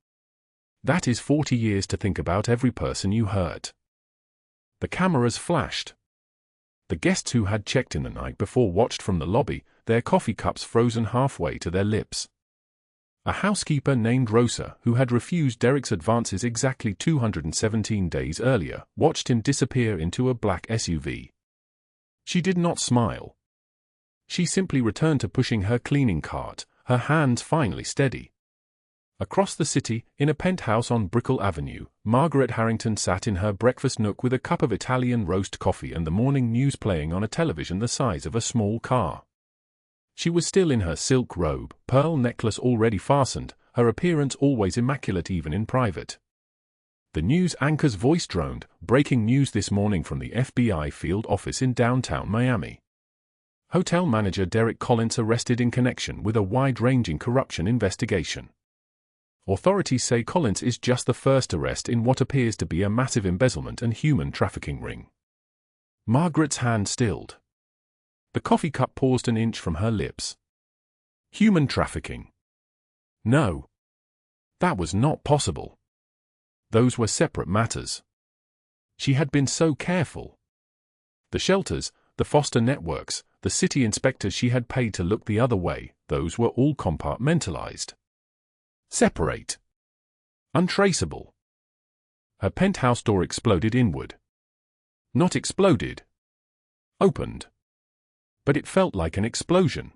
That is 40 years to think about every person you hurt." The cameras flashed. The guests who had checked in the night before watched from the lobby, their coffee cups frozen halfway to their lips. A housekeeper named Rosa, who had refused Derek's advances exactly 217 days earlier, watched him disappear into a black SUV. She did not smile. She simply returned to pushing her cleaning cart, her hands finally steady. Across the city, in a penthouse on Brickell Avenue, Margaret Harrington sat in her breakfast nook with a cup of Italian roast coffee and the morning news playing on a television the size of a small car. She was still in her silk robe, pearl necklace already fastened, her appearance always immaculate even in private. The news anchor's voice droned, "Breaking news this morning from the FBI field office in downtown Miami. Hotel manager Derek Collins arrested in connection with a wide-ranging corruption investigation. Authorities say Collins is just the first arrest in what appears to be a massive embezzlement and human trafficking ring." Margaret's hand stilled. The coffee cup paused an inch from her lips. Human trafficking? No. That was not possible. Those were separate matters. She had been so careful. The shelters, the foster networks, the city inspectors she had paid to look the other way, those were all compartmentalized. Separate. Untraceable. Her penthouse door exploded inward. Not exploded. Opened. But it felt like an explosion.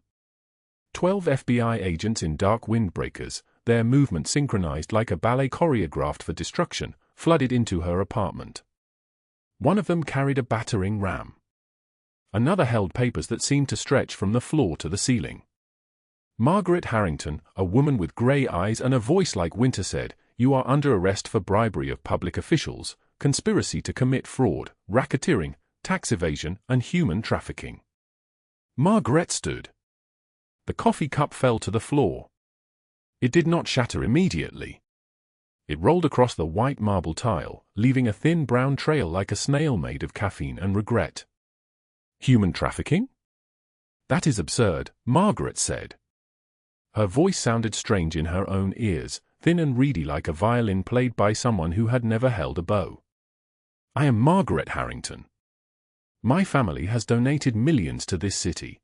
12 FBI agents in dark windbreakers, their movement synchronized like a ballet choreographed for destruction, flooded into her apartment. One of them carried a battering ram. Another held papers that seemed to stretch from the floor to the ceiling. Margaret Harrington, a woman with gray eyes and a voice like winter, said, "You are under arrest for bribery of public officials, conspiracy to commit fraud, racketeering, tax evasion, and human trafficking." Margaret stood. The coffee cup fell to the floor. It did not shatter immediately. It rolled across the white marble tile, leaving a thin brown trail like a snail made of caffeine and regret. Human trafficking? That is absurd, Margaret said. Her voice sounded strange in her own ears, thin and reedy like a violin played by someone who had never held a bow. "I am Margaret Harrington. My family has donated millions to this city.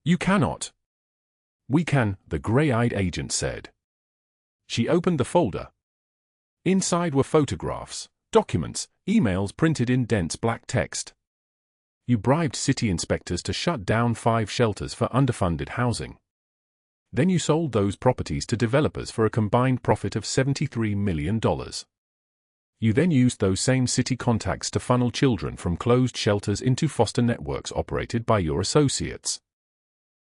You cannot." "We can," the gray-eyed agent said. She opened the folder. Inside were photographs, documents, emails printed in dense black text. "You bribed city inspectors to shut down 5 shelters for underfunded housing. Then you sold those properties to developers for a combined profit of $73 million. You then used those same city contacts to funnel children from closed shelters into foster networks operated by your associates.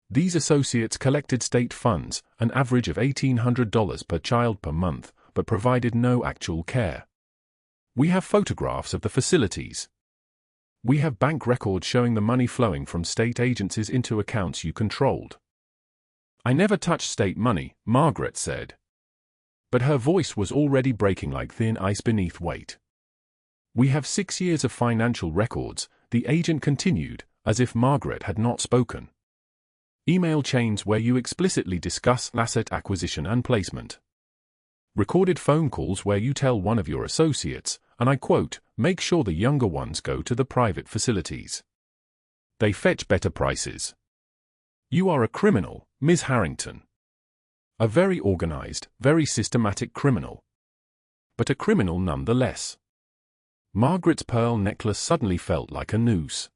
These associates collected state funds, an average of $1,800 per child per month, but provided no actual care. We have photographs of the facilities. We have bank records showing the money flowing from state agencies into accounts you controlled." "I never touched state money," Margaret said. But her voice was already breaking like thin ice beneath weight. "We have 6 years of financial records," the agent continued, as if Margaret had not spoken. Email chains where you explicitly discuss asset acquisition and placement. Recorded phone calls where you tell one of your associates, and I quote, make sure the younger ones go to the private facilities. They fetch better prices. You are a criminal, Ms. Harrington. A very organized, very systematic criminal. But a criminal nonetheless. Margaret's pearl necklace suddenly felt like a noose.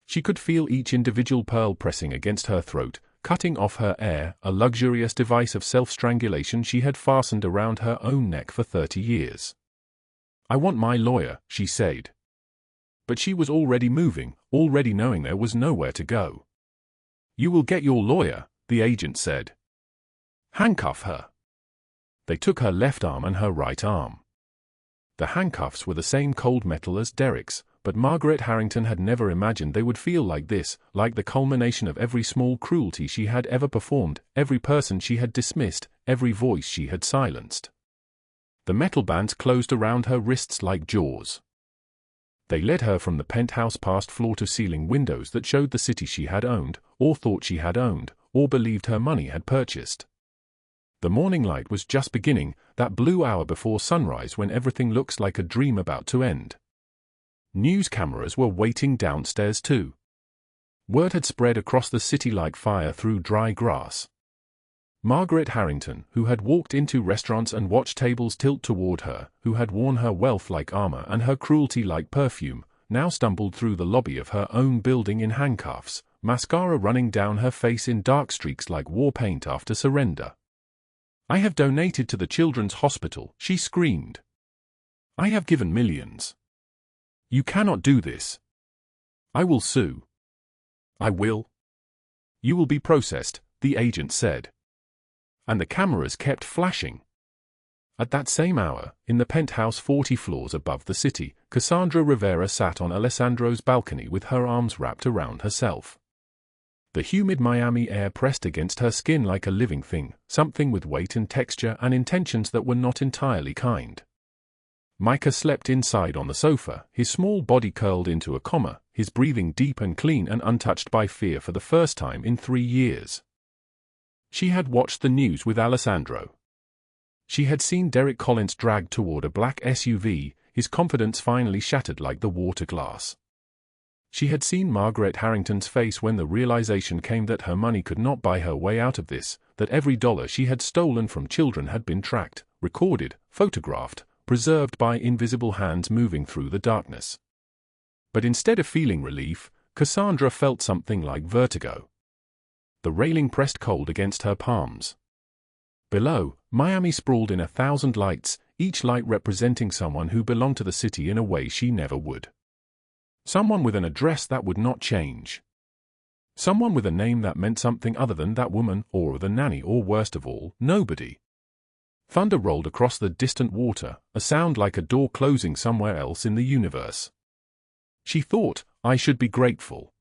She could feel each individual pearl pressing against her throat, cutting off her air, a luxurious device of self-strangulation she had fastened around her own neck for 30 years. I want my lawyer, she said. But she was already moving, already knowing there was nowhere to go. You will get your lawyer, the agent said. Handcuff her. They took her left arm and her right arm. The handcuffs were the same cold metal as Derek's, but Margaret Harrington had never imagined they would feel like this, like the culmination of every small cruelty she had ever performed, every person she had dismissed, every voice she had silenced. The metal bands closed around her wrists like jaws. They led her from the penthouse past floor-to-ceiling windows that showed the city she had owned, or thought she had owned, or believed her money had purchased. The morning light was just beginning, that blue hour before sunrise when everything looks like a dream about to end. News cameras were waiting downstairs too. Word had spread across the city like fire through dry grass. Margaret Harrington, who had walked into restaurants and watched tables tilt toward her, who had worn her wealth like armor and her cruelty like perfume, now stumbled through the lobby of her own building in handcuffs, mascara running down her face in dark streaks like war paint after surrender. I have donated to the children's hospital, she screamed. I have given millions. You cannot do this. I will sue. I will. You will be processed, the agent said. And the cameras kept flashing. At that same hour, in the penthouse 40 floors above the city, Cassandra Rivera sat on Alessandro's balcony with her arms wrapped around herself. The humid Miami air pressed against her skin like a living thing, something with weight and texture and intentions that were not entirely kind. Micah slept inside on the sofa, his small body curled into a comma, his breathing deep and clean and untouched by fear for the first time in 3 years. She had watched the news with Alessandro. She had seen Derek Collins dragged toward a black SUV, his confidence finally shattered like the water glass. She had seen Margaret Harrington's face when the realization came that her money could not buy her way out of this, that every dollar she had stolen from children had been tracked, recorded, photographed, preserved by invisible hands moving through the darkness. But instead of feeling relief, Cassandra felt something like vertigo. The railing pressed cold against her palms. Below, Miami sprawled in 1,000 lights, each light representing someone who belonged to the city in a way she never would. Someone with an address that would not change. Someone with a name that meant something other than that woman or the nanny or worst of all, nobody. Thunder rolled across the distant water, a sound like a door closing somewhere else in the universe. She thought, I should be grateful.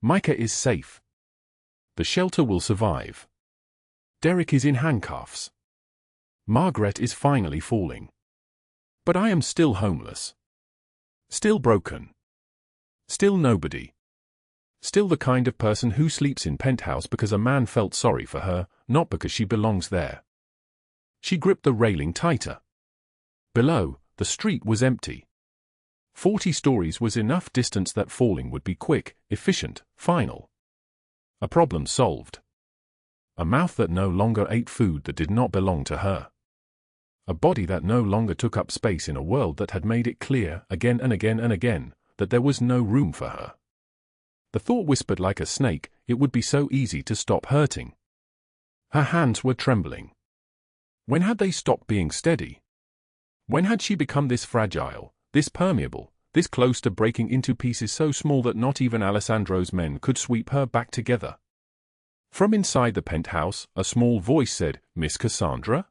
Micah is safe. The shelter will survive. Derek is in handcuffs. Margaret is finally falling. But I am still homeless. Still broken. Still nobody. Still the kind of person who sleeps in penthouse because a man felt sorry for her, not because she belongs there. She gripped the railing tighter. Below, the street was empty. 40 stories was enough distance that falling would be quick, efficient, final. A problem solved. A mouth that no longer ate food that did not belong to her. A body that no longer took up space in a world that had made it clear, again and again and again, that there was no room for her. The thought whispered like a snake, it would be so easy to stop hurting. Her hands were trembling. When had they stopped being steady? When had she become this fragile, this permeable, this close to breaking into pieces so small that not even Alessandro's men could sweep her back together? From inside the penthouse, a small voice said, Miss Cassandra?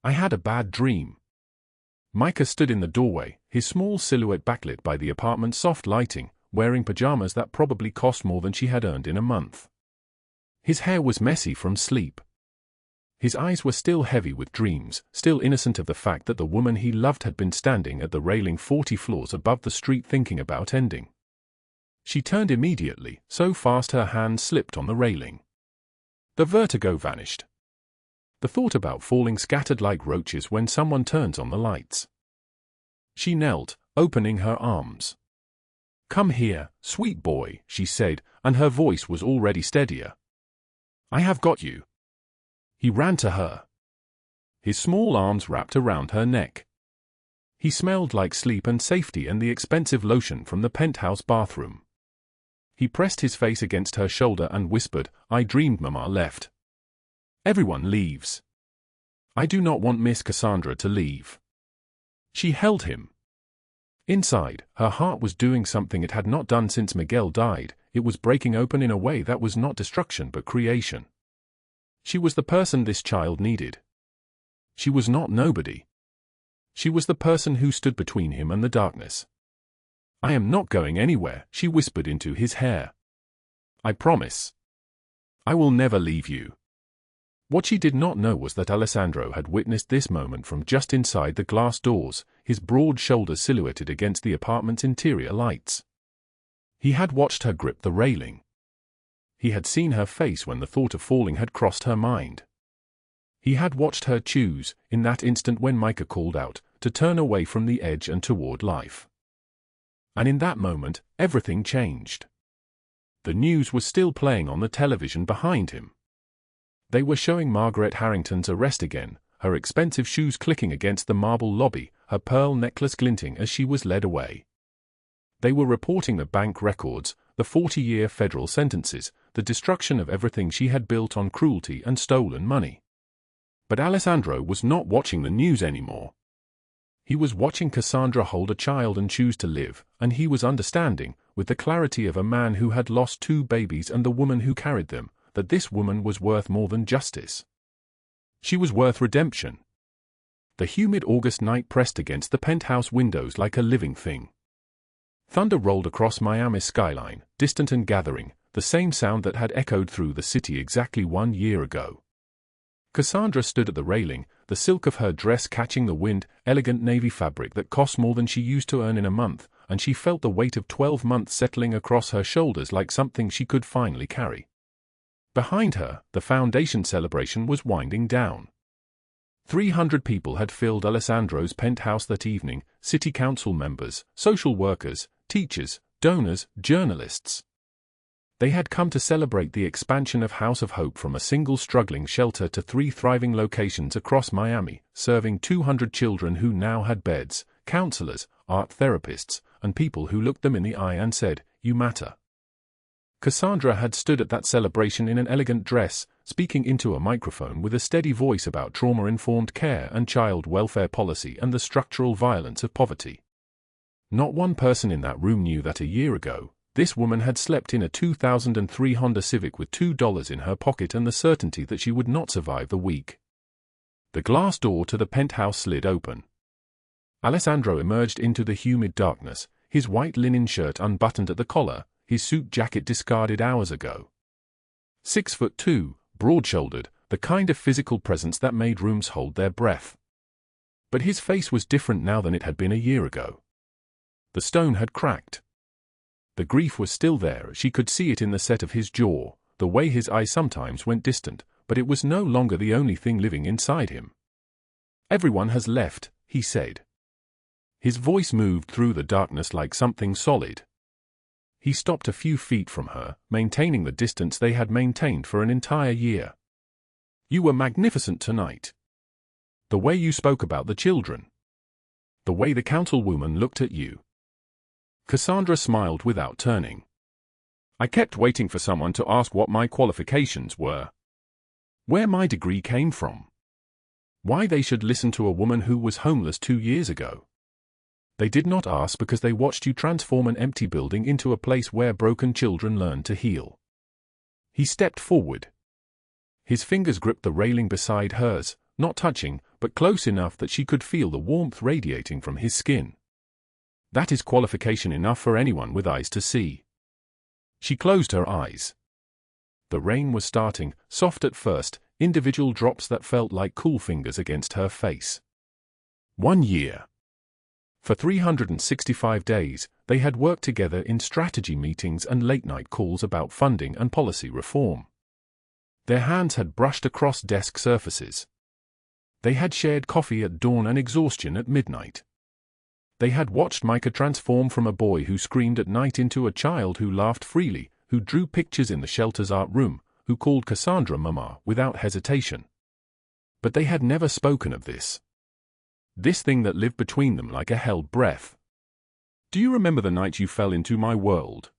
I had a bad dream. Micah stood in the doorway, his small silhouette backlit by the apartment's soft lighting, wearing pajamas that probably cost more than she had earned in a month. His hair was messy from sleep. His eyes were still heavy with dreams, still innocent of the fact that the woman he loved had been standing at the railing 40 floors above the street thinking about ending. She turned immediately, so fast her hand slipped on the railing. The vertigo vanished. The thought about falling scattered like roaches when someone turns on the lights. She knelt, opening her arms. "Come here, sweet boy," she said, and her voice was already steadier. "I have got you." He ran to her. His small arms wrapped around her neck. He smelled like sleep and safety and the expensive lotion from the penthouse bathroom. He pressed his face against her shoulder and whispered, "I dreamed Mama left. Everyone leaves. I do not want Miss Cassandra to leave." She held him. Inside, her heart was doing something it had not done since Miguel died. It was breaking open in a way that was not destruction but creation. She was the person this child needed. She was not nobody. She was the person who stood between him and the darkness. "I am not going anywhere," she whispered into his hair. "I promise. I will never leave you." What she did not know was that Alessandro had witnessed this moment from just inside the glass doors, his broad shoulders silhouetted against the apartment's interior lights. He had watched her grip the railing. He had seen her face when the thought of falling had crossed her mind. He had watched her choose, in that instant when Micah called out, to turn away from the edge and toward life. And in that moment, everything changed. The news was still playing on the television behind him. They were showing Margaret Harrington's arrest again, her expensive shoes clicking against the marble lobby, her pearl necklace glinting as she was led away. They were reporting the bank records, the 40-year federal sentences, the destruction of everything she had built on cruelty and stolen money. But Alessandro was not watching the news anymore. He was watching Cassandra hold a child and choose to live, and he was understanding, with the clarity of a man who had lost 2 babies and the woman who carried them, that this woman was worth more than justice. She was worth redemption. The humid August night pressed against the penthouse windows like a living thing. Thunder rolled across Miami's skyline, distant and gathering, the same sound that had echoed through the city exactly 1 year ago. Cassandra stood at the railing, the silk of her dress catching the wind, elegant navy fabric that cost more than she used to earn in a month, and she felt the weight of 12 months settling across her shoulders like something she could finally carry. Behind her, the foundation celebration was winding down. 300 people had filled Alessandro's penthouse that evening, city council members, social workers, teachers, donors, journalists. They had come to celebrate the expansion of House of Hope from a single struggling shelter to 3 thriving locations across Miami, serving 200 children who now had beds, counselors, art therapists, and people who looked them in the eye and said, "You matter." Cassandra had stood at that celebration in an elegant dress, speaking into a microphone with a steady voice about trauma-informed care and child welfare policy and the structural violence of poverty. Not one person in that room knew that a year ago, this woman had slept in a 2003 Honda Civic with $2 in her pocket and the certainty that she would not survive the week. The glass door to the penthouse slid open. Alessandro emerged into the humid darkness, his white linen shirt unbuttoned at the collar, his suit jacket discarded hours ago. 6'2", broad-shouldered, the kind of physical presence that made rooms hold their breath. But his face was different now than it had been a year ago. The stone had cracked. The grief was still there, she could see it in the set of his jaw, the way his eyes sometimes went distant, but it was no longer the only thing living inside him. "Everyone has left," he said. His voice moved through the darkness like something solid. He stopped a few feet from her, maintaining the distance they had maintained for an entire year. "You were magnificent tonight. The way you spoke about the children. The way the councilwoman looked at you." Cassandra smiled without turning. "I kept waiting for someone to ask what my qualifications were. Where my degree came from. Why they should listen to a woman who was homeless 2 years ago. They did not ask because they watched you transform an empty building into a place where broken children learn to heal." He stepped forward. His fingers gripped the railing beside hers, not touching, but close enough that she could feel the warmth radiating from his skin. That is qualification enough for anyone with eyes to see. She closed her eyes. The rain was starting, soft at first, individual drops that felt like cool fingers against her face. 1 year. For 365 days, They had worked together in strategy meetings and late-night calls about funding and policy reform. Their hands had brushed across desk surfaces. They had shared coffee at dawn and exhaustion at midnight. They had watched Micah transform from a boy who screamed at night into a child who laughed freely, who drew pictures in the shelter's art room, who called Cassandra Mama without hesitation. But they had never spoken of this. This thing that lived between them like a held breath. "Do you remember the night you fell into my world?"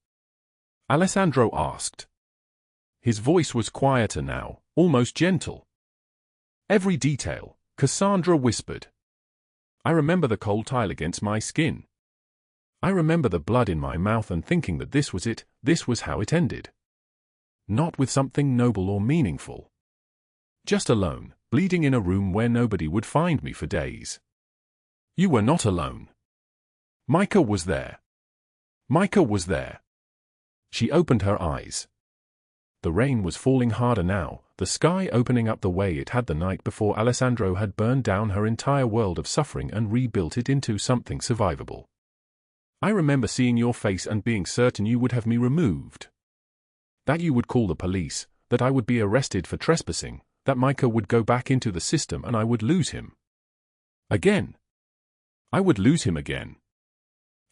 Alessandro asked. His voice was quieter now, almost gentle. "Every detail," Cassandra whispered. "I remember the cold tile against my skin. I remember the blood in my mouth and thinking that this was it, this was how it ended. Not with something noble or meaningful. Just alone, bleeding in a room where nobody would find me for days." "You were not alone. Micah was there. Micah was there." She opened her eyes. The rain was falling harder now, the sky opening up the way it had the night before Alessandro had burned down her entire world of suffering and rebuilt it into something survivable. "I remember seeing your face and being certain you would have me removed. That you would call the police, that I would be arrested for trespassing, that Micah would go back into the system and I would lose him. Again. I would lose him again."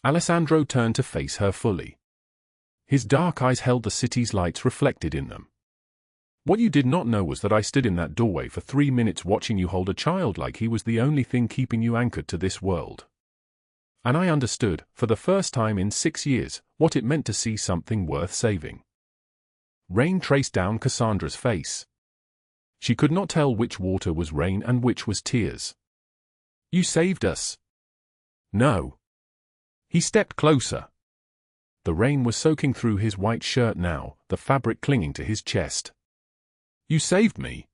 Alessandro turned to face her fully. His dark eyes held the city's lights reflected in them. "What you did not know was that I stood in that doorway for 3 minutes watching you hold a child like he was the only thing keeping you anchored to this world. And I understood, for the first time in 6 years, what it meant to see something worth saving." Rain traced down Cassandra's face. She could not tell which water was rain and which was tears. "You saved us." "No." He stepped closer. The rain was soaking through his white shirt now, the fabric clinging to his chest. "You saved me.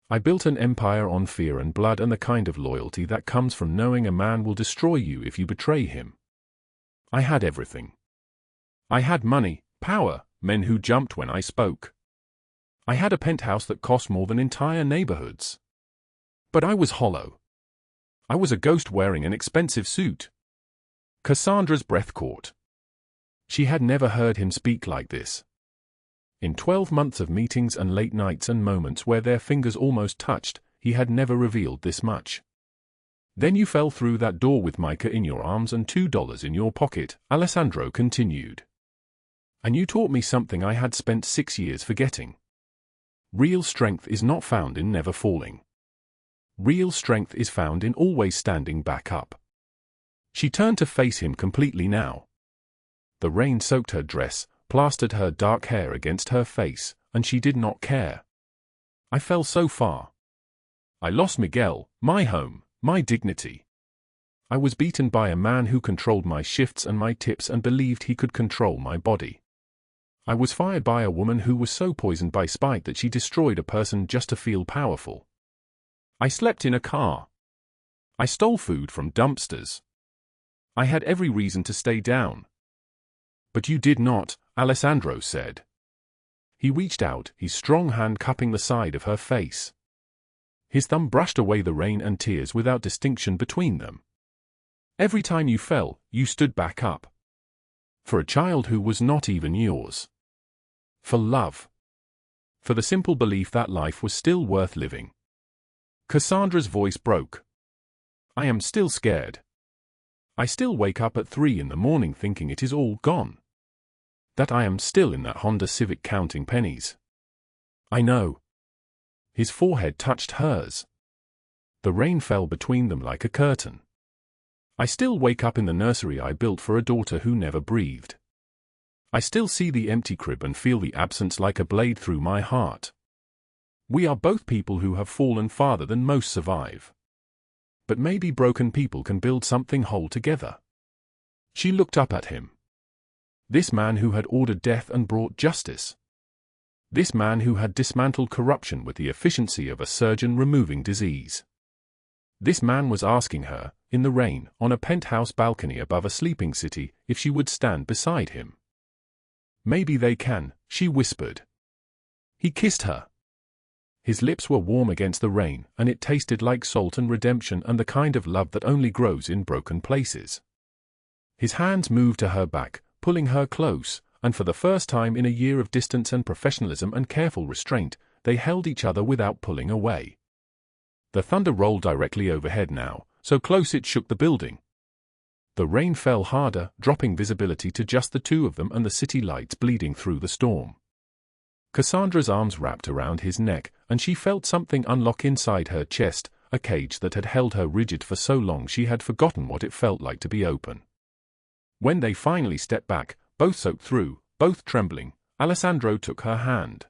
I built an empire on fear and blood and the kind of loyalty that comes from knowing a man will destroy you if you betray him. I had everything. I had money, power, men who jumped when I spoke. I had a penthouse that cost more than entire neighborhoods. But I was hollow. I was a ghost wearing an expensive suit." Cassandra's breath caught. She had never heard him speak like this. In 12 months of meetings and late nights and moments where their fingers almost touched, he had never revealed this much. "Then you fell through that door with Micah in your arms and $2 in your pocket," Alessandro continued. "And you taught me something I had spent 6 years forgetting. Real strength is not found in never falling. Real strength is found in always standing back up." She turned to face him completely now. The rain soaked her dress, plastered her dark hair against her face, and she did not care. "I fell so far. I lost Miguel, my home, my dignity. I was beaten by a man who controlled my shifts and my tips and believed he could control my body. I was fired by a woman who was so poisoned by spite that she destroyed a person just to feel powerful. I slept in a car. I stole food from dumpsters. I had every reason to stay down. But you did not," Alessandro said. He reached out, his strong hand cupping the side of her face. His thumb brushed away the rain and tears without distinction between them. "Every time you fell, you stood back up. For a child who was not even yours. For love. For the simple belief that life was still worth living." Cassandra's voice broke. "I am still scared. I still wake up at 3 in the morning thinking it is all gone. That I am still in that Honda Civic counting pennies. I know." His forehead touched hers. The rain fell between them like a curtain. "I still wake up in the nursery I built for a daughter who never breathed. I still see the empty crib and feel the absence like a blade through my heart. We are both people who have fallen farther than most survive. But maybe broken people can build something whole together." She looked up at him. This man who had ordered death and brought justice. This man who had dismantled corruption with the efficiency of a surgeon removing disease. This man was asking her, in the rain, on a penthouse balcony above a sleeping city, if she would stand beside him. "Maybe they can," she whispered. He kissed her. His lips were warm against the rain, and it tasted like salt and redemption and the kind of love that only grows in broken places. His hands moved to her back, pulling her close, and for the first time in a year of distance and professionalism and careful restraint, they held each other without pulling away. The thunder rolled directly overhead now, so close it shook the building. The rain fell harder, dropping visibility to just the two of them and the city lights bleeding through the storm. Cassandra's arms wrapped around his neck, and she felt something unlock inside her chest, a cage that had held her rigid for so long she had forgotten what it felt like to be open. When they finally stepped back, both soaked through, both trembling, Alessandro took her hand.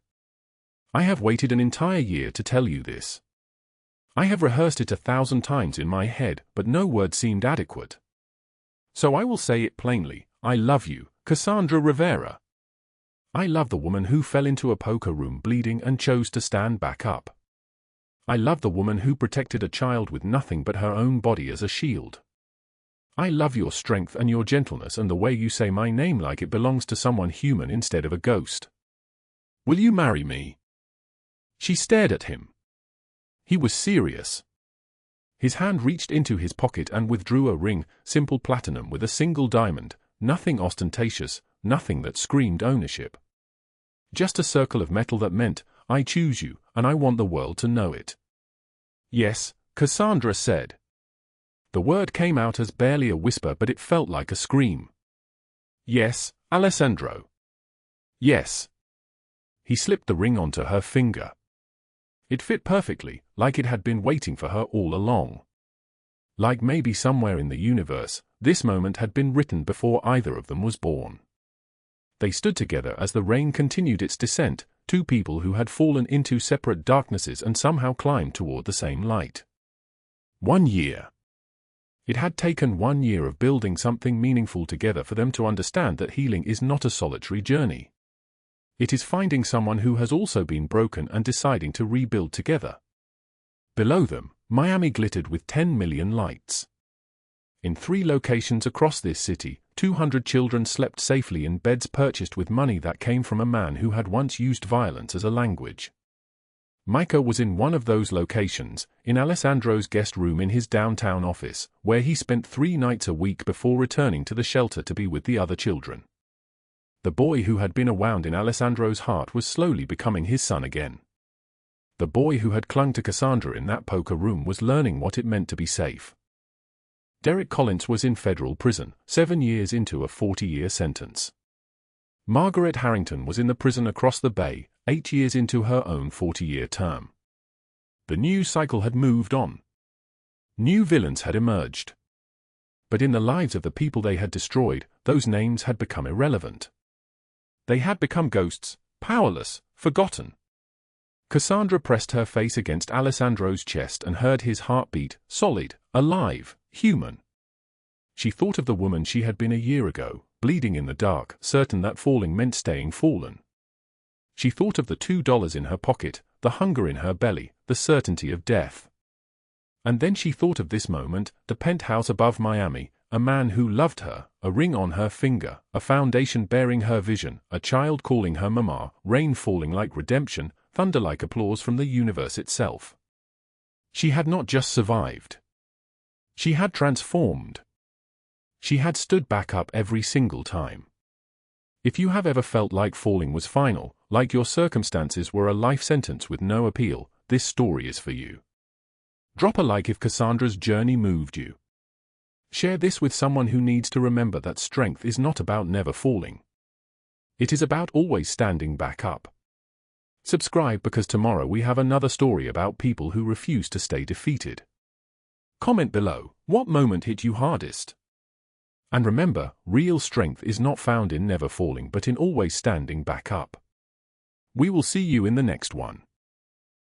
"I have waited an entire year to tell you this. I have rehearsed it 1,000 times in my head, but no word seemed adequate. So I will say it plainly, I love you, Cassandra Rivera. I love the woman who fell into a poker room bleeding and chose to stand back up. I love the woman who protected a child with nothing but her own body as a shield. I love your strength and your gentleness and the way you say my name like it belongs to someone human instead of a ghost. Will you marry me?" She stared at him. He was serious. His hand reached into his pocket and withdrew a ring, simple platinum with a single diamond, nothing ostentatious, nothing that screamed ownership. Just a circle of metal that meant, I choose you, and I want the world to know it. "Yes," Cassandra said. The word came out as barely a whisper, but it felt like a scream. "Yes, Alessandro. Yes." He slipped the ring onto her finger. It fit perfectly, like it had been waiting for her all along. Like maybe somewhere in the universe, this moment had been written before either of them was born. They stood together as the rain continued its descent, two people who had fallen into separate darknesses and somehow climbed toward the same light. 1 year. It had taken 1 year of building something meaningful together for them to understand that healing is not a solitary journey. It is finding someone who has also been broken and deciding to rebuild together. Below them, Miami glittered with 10 million lights. In 3 locations across this city, 200 children slept safely in beds purchased with money that came from a man who had once used violence as a language. Micah was in one of those locations, in Alessandro's guest room in his downtown office, where he spent 3 nights a week before returning to the shelter to be with the other children. The boy who had been a wound in Alessandro's heart was slowly becoming his son again. The boy who had clung to Cassandra in that poker room was learning what it meant to be safe. Derek Collins was in federal prison, 7 years into a 40-year sentence. Margaret Harrington was in the prison across the bay, 8 years into her own 40-year term. The news cycle had moved on. New villains had emerged. But in the lives of the people they had destroyed, those names had become irrelevant. They had become ghosts, powerless, forgotten. Cassandra pressed her face against Alessandro's chest and heard his heartbeat, solid, alive, human. She thought of the woman she had been a year ago, bleeding in the dark, certain that falling meant staying fallen. She thought of the $2 in her pocket, the hunger in her belly, the certainty of death. And then she thought of this moment, the penthouse above Miami, a man who loved her, a ring on her finger, a foundation bearing her vision, a child calling her mama, rain falling like redemption, thunder like applause from the universe itself. She had not just survived. She had transformed. She had stood back up every single time. If you have ever felt like falling was final, like your circumstances were a life sentence with no appeal, this story is for you. Drop a like if Cassandra's journey moved you. Share this with someone who needs to remember that strength is not about never falling. It is about always standing back up. Subscribe because tomorrow we have another story about people who refuse to stay defeated. Comment below, what moment hit you hardest? And remember, real strength is not found in never falling but in always standing back up. We will see you in the next one.